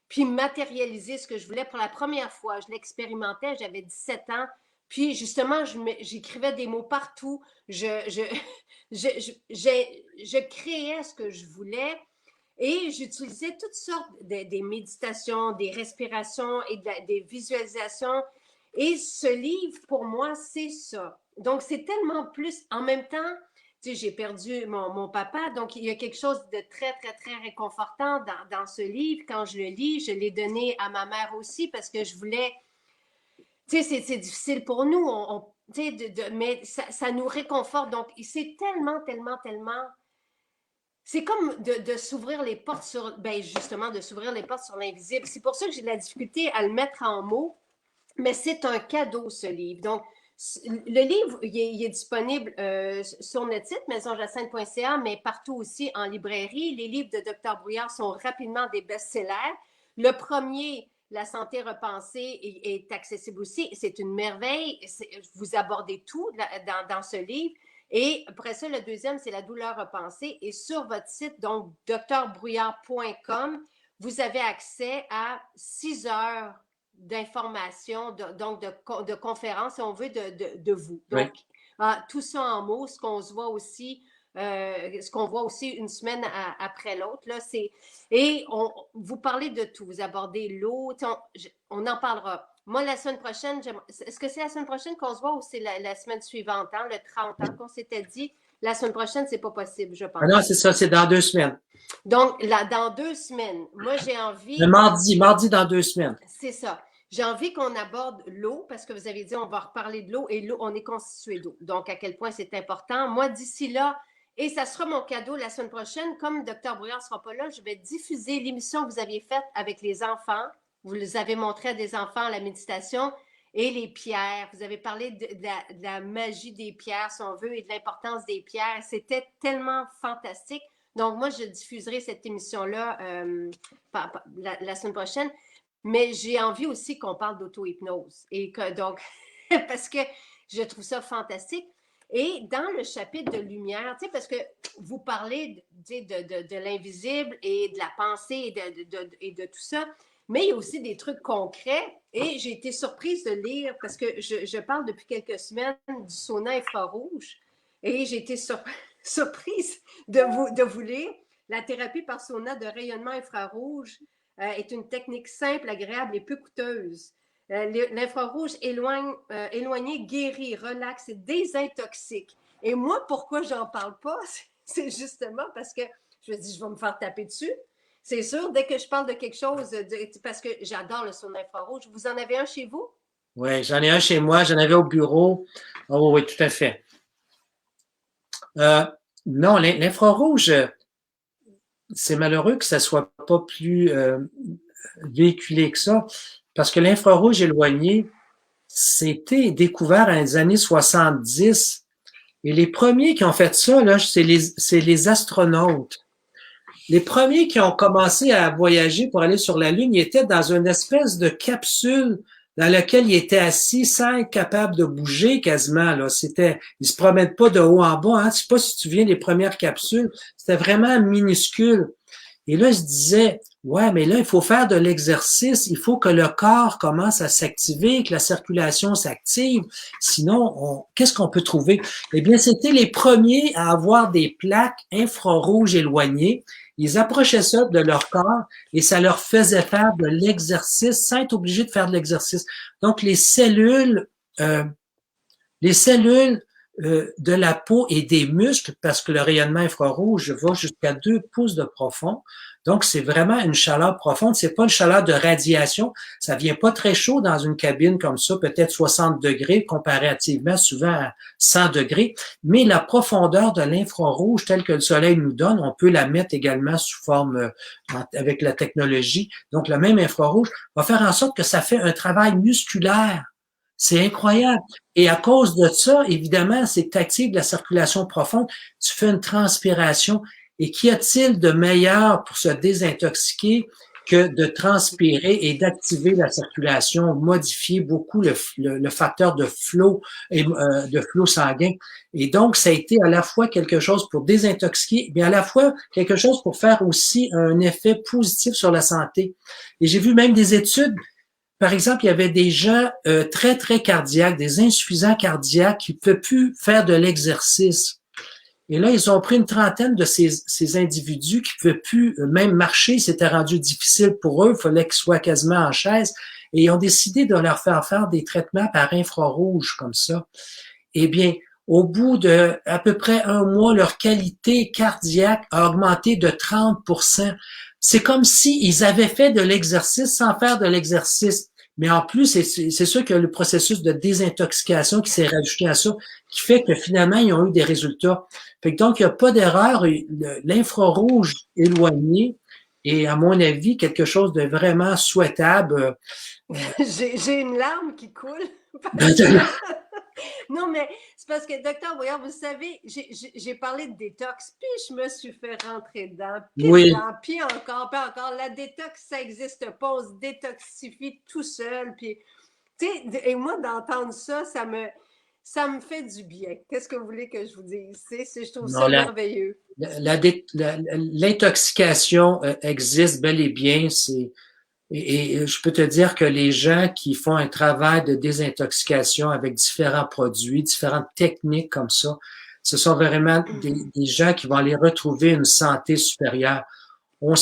[SPEAKER 1] puis matérialiser ce que je voulais pour la première fois. Je l'expérimentais, j'avais 17 ans, puis justement, j'écrivais des mots partout, je créais ce que je voulais. Et j'utilisais toutes sortes des méditations, des respirations et des visualisations. Et ce livre, pour moi, c'est ça. Donc, c'est tellement plus. En même temps, tu sais, j'ai perdu mon papa, donc il y a quelque chose de très, très, très réconfortant dans ce livre. Quand je le lis, je l'ai donné à ma mère aussi parce que je voulais. Tu sais, c'est difficile pour nous, tu sais, mais ça nous réconforte. Donc, c'est tellement, tellement, tellement c'est comme de s'ouvrir les portes sur, ben justement, de s'ouvrir les portes sur l'invisible. C'est pour ça que j'ai de la difficulté à le mettre en mots, mais c'est un cadeau, ce livre. Donc, le livre, il est disponible sur notre site, maisonjacinthe.ca, mais partout aussi en librairie. Les livres de Dr. Brouillard sont rapidement des best-sellers. Le premier, La santé repensée, est accessible aussi. C'est une merveille. Vous abordez tout dans ce livre. Et après ça, le deuxième, c'est La douleur repensée. Et sur votre site, donc drbrouillard.com, vous avez accès à 6 heures d'informations, donc de conférences, si on veut, de vous. Donc, oui. Tout ça en mots, ce qu'on se voit aussi, ce qu'on voit aussi une semaine après l'autre. Là, et vous parlez de tout, vous abordez l'eau, on en parlera. Moi, la semaine prochaine, est-ce que c'est la semaine prochaine qu'on se voit ou c'est la semaine suivante, hein, le 30, hein, qu'on s'était dit? La semaine prochaine, c'est pas possible, je pense.
[SPEAKER 2] Ah non, c'est ça, c'est dans 2 semaines.
[SPEAKER 1] Donc, dans 2 semaines, moi, j'ai envie...
[SPEAKER 2] Le mardi dans 2 semaines.
[SPEAKER 1] C'est ça. J'ai envie qu'on aborde l'eau parce que vous avez dit on va reparler de l'eau et l'eau, on est constitué d'eau. Donc, à quel point c'est important. Moi, d'ici là, et ça sera mon cadeau la semaine prochaine, comme Dr. Brouillard ne sera pas là, je vais diffuser l'émission que vous aviez faite avec les enfants. Vous les avez montré à des enfants la méditation et les pierres. Vous avez parlé de la magie des pierres, si on veut, et de l'importance des pierres. C'était tellement fantastique. Donc, moi, je diffuserai cette émission-là la semaine prochaine. Mais j'ai envie aussi qu'on parle d'auto-hypnose. Et que donc, parce que je trouve ça fantastique. Et dans le chapitre de lumière, tu sais, parce que vous parlez de l'invisible et de la pensée et de tout ça, mais il y a aussi des trucs concrets. Et j'ai été surprise de lire, parce que je parle depuis quelques semaines du sauna infrarouge. Et j'ai été surprise de vous lire la thérapie par sauna de rayonnement infrarouge est une technique simple, agréable et peu coûteuse. L'infrarouge éloigné, guérit, relaxe et désintoxique. Et moi, pourquoi j'en parle pas? C'est justement parce que je me dis, je vais me faire taper dessus. C'est sûr, dès que je parle de quelque chose, parce que j'adore le sauna infrarouge. Vous en avez un chez vous?
[SPEAKER 2] Oui, j'en ai un chez moi, j'en avais au bureau. Oh oui, tout à fait. Non, l'infrarouge, c'est malheureux que ça ne soit pas plus véhiculé que ça, parce que l'infrarouge éloigné, c'était découvert dans les années 70. Et les premiers qui ont fait ça, là, c'est les astronautes. Les premiers qui ont commencé à voyager pour aller sur la Lune, ils étaient dans une espèce de capsule dans laquelle ils étaient assis sans être capables de bouger quasiment. Là, ils se promènent pas de haut en bas. Hein. Je sais pas si tu viens des premières capsules. C'était vraiment minuscule. Et là, je disais, ouais, mais là, il faut faire de l'exercice. Il faut que le corps commence à s'activer, que la circulation s'active. Sinon, qu'est-ce qu'on peut trouver? Eh bien, c'était les premiers à avoir des plaques infrarouges éloignées. Ils approchaient ça de leur corps et ça leur faisait faire de l'exercice sans être obligés de faire de l'exercice. Donc, les cellules de la peau et des muscles parce que le rayonnement infrarouge va jusqu'à 2 pouces de profond. Donc, c'est vraiment une chaleur profonde. C'est pas une chaleur de radiation. Ça vient pas très chaud dans une cabine comme ça, peut-être 60 degrés comparativement souvent à 100 degrés. Mais la profondeur de l'infrarouge telle que le soleil nous donne, on peut la mettre également sous forme avec la technologie. Donc, le même infrarouge va faire en sorte que ça fait un travail musculaire. C'est incroyable. Et à cause de ça, évidemment, c'est que tu actives la circulation profonde, tu fais une transpiration. Et qu'y a-t-il de meilleur pour se désintoxiquer que de transpirer et d'activer la circulation, modifier beaucoup le facteur de flot de flot sanguin. Et donc, ça a été à la fois quelque chose pour désintoxiquer, mais à la fois quelque chose pour faire aussi un effet positif sur la santé. Et j'ai vu même des études. Par exemple, il y avait des gens très, très cardiaques, des insuffisants cardiaques qui ne pouvaient plus faire de l'exercice. Et là, ils ont pris une trentaine de ces individus qui ne pouvaient plus même marcher, c'était rendu difficile pour eux, il fallait qu'ils soient quasiment en chaise, et ils ont décidé de leur faire des traitements par infrarouge comme ça. Eh bien, au bout de à peu près un mois, leur qualité cardiaque a augmenté de 30%. C'est comme s'ils avaient fait de l'exercice sans faire de l'exercice. Mais en plus, c'est sûr que le processus de désintoxication qui s'est rajouté à ça, qui fait que finalement, ils ont eu des résultats. Fait que donc, il n'y a pas d'erreur. L'infrarouge éloigné est, à mon avis, quelque chose de vraiment souhaitable.
[SPEAKER 1] J'ai une larme qui coule. Non, mais c'est parce que, docteur Boyard, vous savez, j'ai parlé de détox, puis je me suis fait rentrer dedans,
[SPEAKER 2] Oui.
[SPEAKER 1] puis encore, puis encore. La détox, ça n'existe pas, on se détoxifie tout seul, puis, tu sais, et moi, d'entendre ça, ça me fait du bien. Qu'est-ce que vous voulez que je vous dise? Je trouve
[SPEAKER 2] Non,
[SPEAKER 1] ça merveilleux.
[SPEAKER 2] l'intoxication existe bel et bien. Et je peux te dire que les gens qui font un travail de désintoxication avec différents produits, différentes techniques comme ça, ce sont vraiment des gens qui vont aller retrouver une santé supérieure. On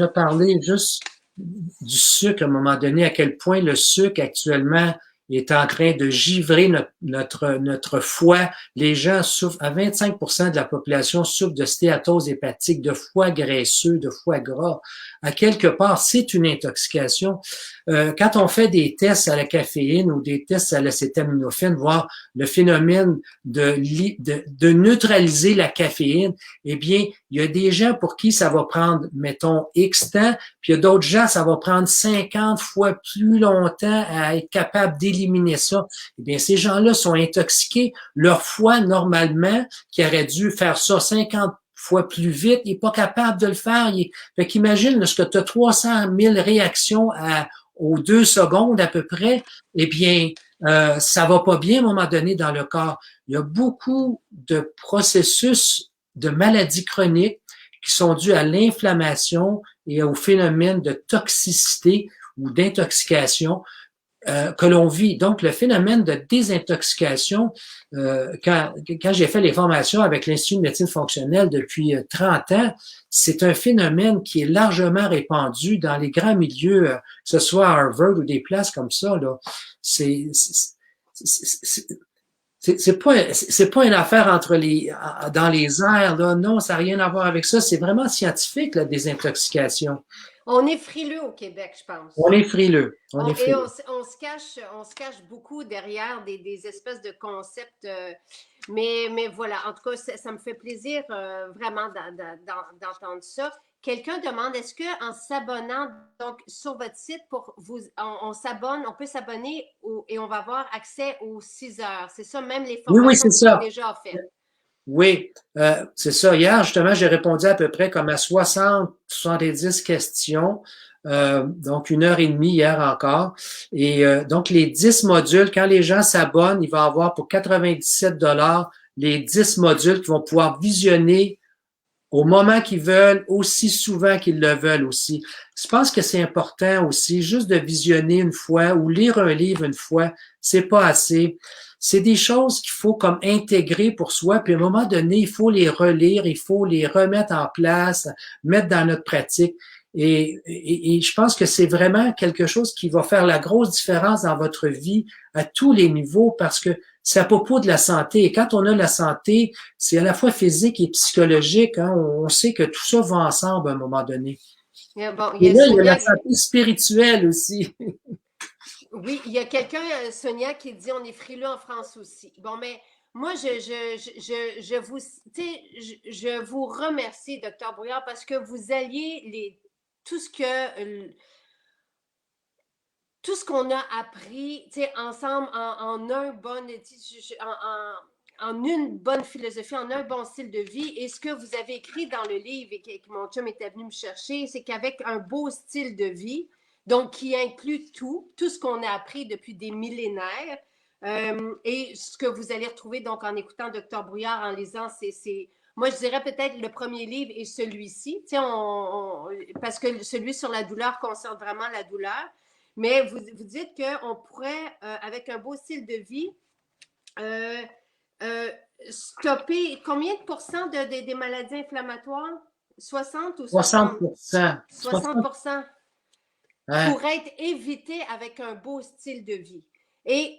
[SPEAKER 2] a parlé juste du sucre à un moment donné, à quel point le sucre actuellement est en train de givrer notre foie. Les gens souffrent, à 25% de la population souffre de stéatose hépatique, de foie graisseux, de foie gras. À quelque part, c'est une intoxication. Quand on fait des tests à la caféine ou des tests à l'acétaminophène, voir le phénomène de neutraliser la caféine, eh bien, il y a des gens pour qui ça va prendre, mettons, X temps, puis il y a d'autres gens, ça va prendre 50 fois plus longtemps à être capable d'éliminer ça. Eh bien, ces gens-là sont intoxiqués. Leur foie, normalement, qui aurait dû faire ça 50 fois plus vite, il n'est pas capable de le faire. Fait qu'imagine, lorsque tu as 300 000 réactions aux 2 secondes à peu près, eh bien, ça va pas bien à un moment donné dans le corps. Il y a beaucoup de processus de maladies chroniques qui sont dus à l'inflammation et au phénomène de toxicité ou d'intoxication que l'on vit. Donc, le phénomène de désintoxication, quand j'ai fait les formations avec l'Institut de médecine fonctionnelle depuis 30 ans, c'est un phénomène qui est largement répandu dans les grands milieux, que ce soit à Harvard ou des places comme ça. Là. C'est pas une affaire dans les airs, là. Non, ça n'a rien à voir avec ça. C'est vraiment scientifique, la désintoxication.
[SPEAKER 1] On est frileux au Québec, je pense.
[SPEAKER 2] On est frileux.
[SPEAKER 1] On se cache beaucoup derrière des espèces de concepts. Mais voilà, en tout cas, ça me fait plaisir vraiment d'entendre ça. Quelqu'un demande, est-ce qu'en s'abonnant donc sur votre site, on s'abonne, on peut s'abonner et on va avoir accès aux 6 heures. C'est ça, même les formations qui sont déjà offertes.
[SPEAKER 2] Oui, c'est ça. Hier, justement, j'ai répondu à peu près comme à 70 questions. Donc, 1 heure et demie hier encore. Et donc, les 10 modules, quand les gens s'abonnent, ils vont avoir pour 97 $ les 10 modules qu'ils vont pouvoir visionner au moment qu'ils veulent, aussi souvent qu'ils le veulent aussi. Je pense que c'est important aussi, juste de visionner une fois ou lire un livre une fois, c'est pas assez. C'est des choses qu'il faut comme intégrer pour soi, puis à un moment donné, il faut les relire, il faut les remettre en place, mettre dans notre pratique. Et je pense que c'est vraiment quelque chose qui va faire la grosse différence dans votre vie à tous les niveaux parce que c'est à propos de la santé. Et quand on a la santé, c'est à la fois physique et psychologique. Hein. On sait que tout ça va ensemble à un moment donné.
[SPEAKER 1] Bon,
[SPEAKER 2] Et là, il y a la santé spirituelle aussi.
[SPEAKER 1] Oui, il y a quelqu'un, Sonia, qui dit on est frileux en France aussi. Bon, mais moi, je vous remercie, docteur Brouillard, parce que vous alliez tout ce que tout ce qu'on a appris ensemble en un bon en une bonne philosophie, en un bon style de vie. Et ce que vous avez écrit dans le livre et que mon chum était venu me chercher, c'est qu'avec un beau style de vie, donc qui inclut tout ce qu'on a appris depuis des millénaires, et ce que vous allez retrouver donc en écoutant Dr Brouillard, en lisant, moi, je dirais peut-être le premier livre et celui-ci, parce que celui sur la douleur concerne vraiment la douleur. Mais vous dites qu'on pourrait, avec un beau style de vie, stopper combien de pourcents des maladies inflammatoires? 60 ou 60?
[SPEAKER 2] 60%.
[SPEAKER 1] 60%.
[SPEAKER 2] Ouais.
[SPEAKER 1] Pourrait être évité avec un beau style de vie. Et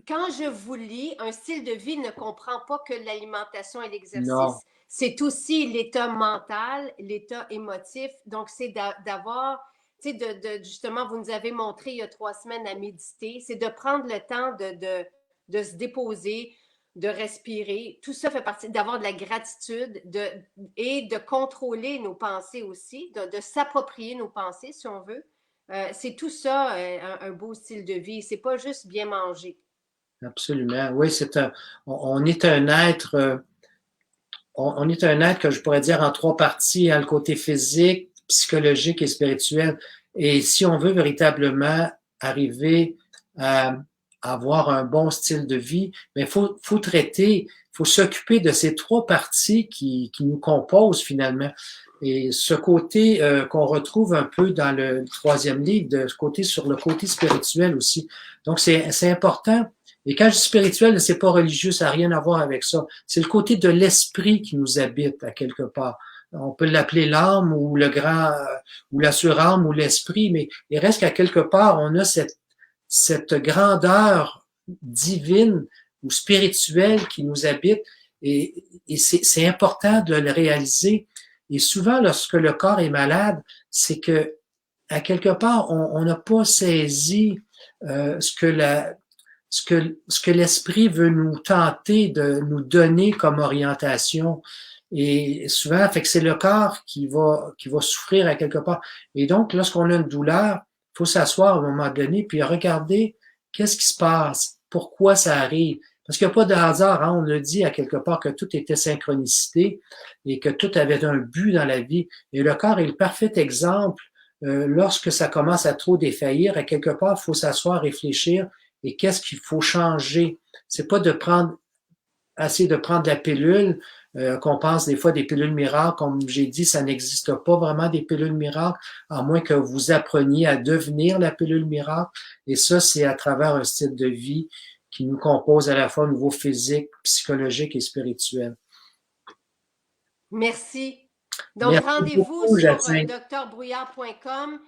[SPEAKER 1] quand je vous lis, un style de vie ne comprend pas que l'alimentation et l'exercice. C'est aussi l'état mental, l'état émotif. Donc, c'est d'avoir, justement, vous nous avez montré il y a 3 semaines à méditer, c'est de prendre le temps de se déposer, de respirer. Tout ça fait partie d'avoir de la gratitude et de contrôler nos pensées aussi, de s'approprier nos pensées, si on veut. C'est tout ça, un beau style de vie. C'est pas juste bien manger.
[SPEAKER 2] Absolument. Oui, on est un être, on est un être que je pourrais dire en 3 parties, hein, le côté physique, psychologique et spirituel. Et si on veut véritablement arriver à avoir un bon style de vie, mais faut faut s'occuper de ces 3 parties qui nous composent finalement. Et ce côté qu'on retrouve un peu dans le 3e livre, de ce côté sur le côté spirituel aussi. Donc c'est important. Et quand je dis spirituel, c'est pas religieux, ça n'a rien à voir avec ça. C'est le côté de l'esprit qui nous habite à quelque part. On peut l'appeler l'âme ou le grand, ou la surâme ou l'esprit, mais il reste qu'à quelque part, on a cette grandeur divine ou spirituelle qui nous habite et c'est important de le réaliser. Et souvent, lorsque le corps est malade, c'est que à quelque part, on n'a pas saisi ce que l'esprit veut nous tenter de nous donner comme orientation. Et souvent, fait que c'est le corps qui va souffrir à quelque part. Et donc, lorsqu'on a une douleur, il faut s'asseoir à un moment donné puis regarder qu'est-ce qui se passe, pourquoi ça arrive. Parce qu'il n'y a pas de hasard, hein? On a dit à quelque part que tout était synchronicité et que tout avait un but dans la vie. Et le corps est le parfait exemple. Lorsque ça commence à trop défaillir, à quelque part, il faut s'asseoir, réfléchir et qu'est-ce qu'il faut changer. C'est pas essayer de prendre la pilule, qu'on pense des fois des pilules miracles. Comme j'ai dit, ça n'existe pas vraiment des pilules miracles, à moins que vous appreniez à devenir la pilule miracle. Et ça, c'est à travers un style de vie qui nous compose à la fois au niveau physique, psychologique et spirituel.
[SPEAKER 1] Merci. Donc, rendez-vous sur drbrouillard.com.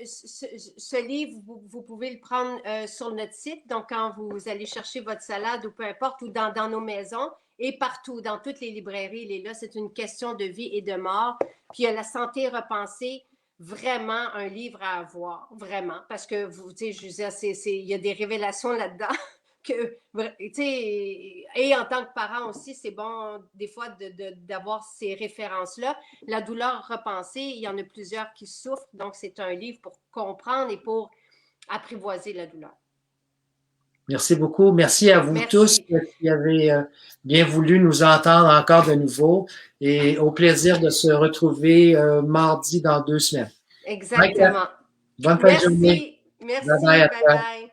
[SPEAKER 1] Ce livre, vous pouvez le prendre sur notre site. Donc, quand vous allez chercher votre salade ou peu importe, ou dans nos maisons et partout, dans toutes les librairies, il est là. C'est une question de vie et de mort. Puis, il y a La santé repensée. Vraiment un livre à avoir, vraiment. Parce que, vous, tu sais, je veux dire, il y a des révélations là-dedans. Et en tant que parent aussi, c'est bon des fois d'avoir ces références-là. La douleur repensée, il y en a plusieurs qui souffrent, donc c'est un livre pour comprendre et pour apprivoiser la douleur.
[SPEAKER 2] Merci beaucoup. Merci à vous tous qui avez bien voulu nous entendre encore de nouveau et au plaisir de se retrouver mardi dans 2 semaines.
[SPEAKER 1] Exactement.
[SPEAKER 2] Bonne fin de journée.
[SPEAKER 1] Merci. Bye bye.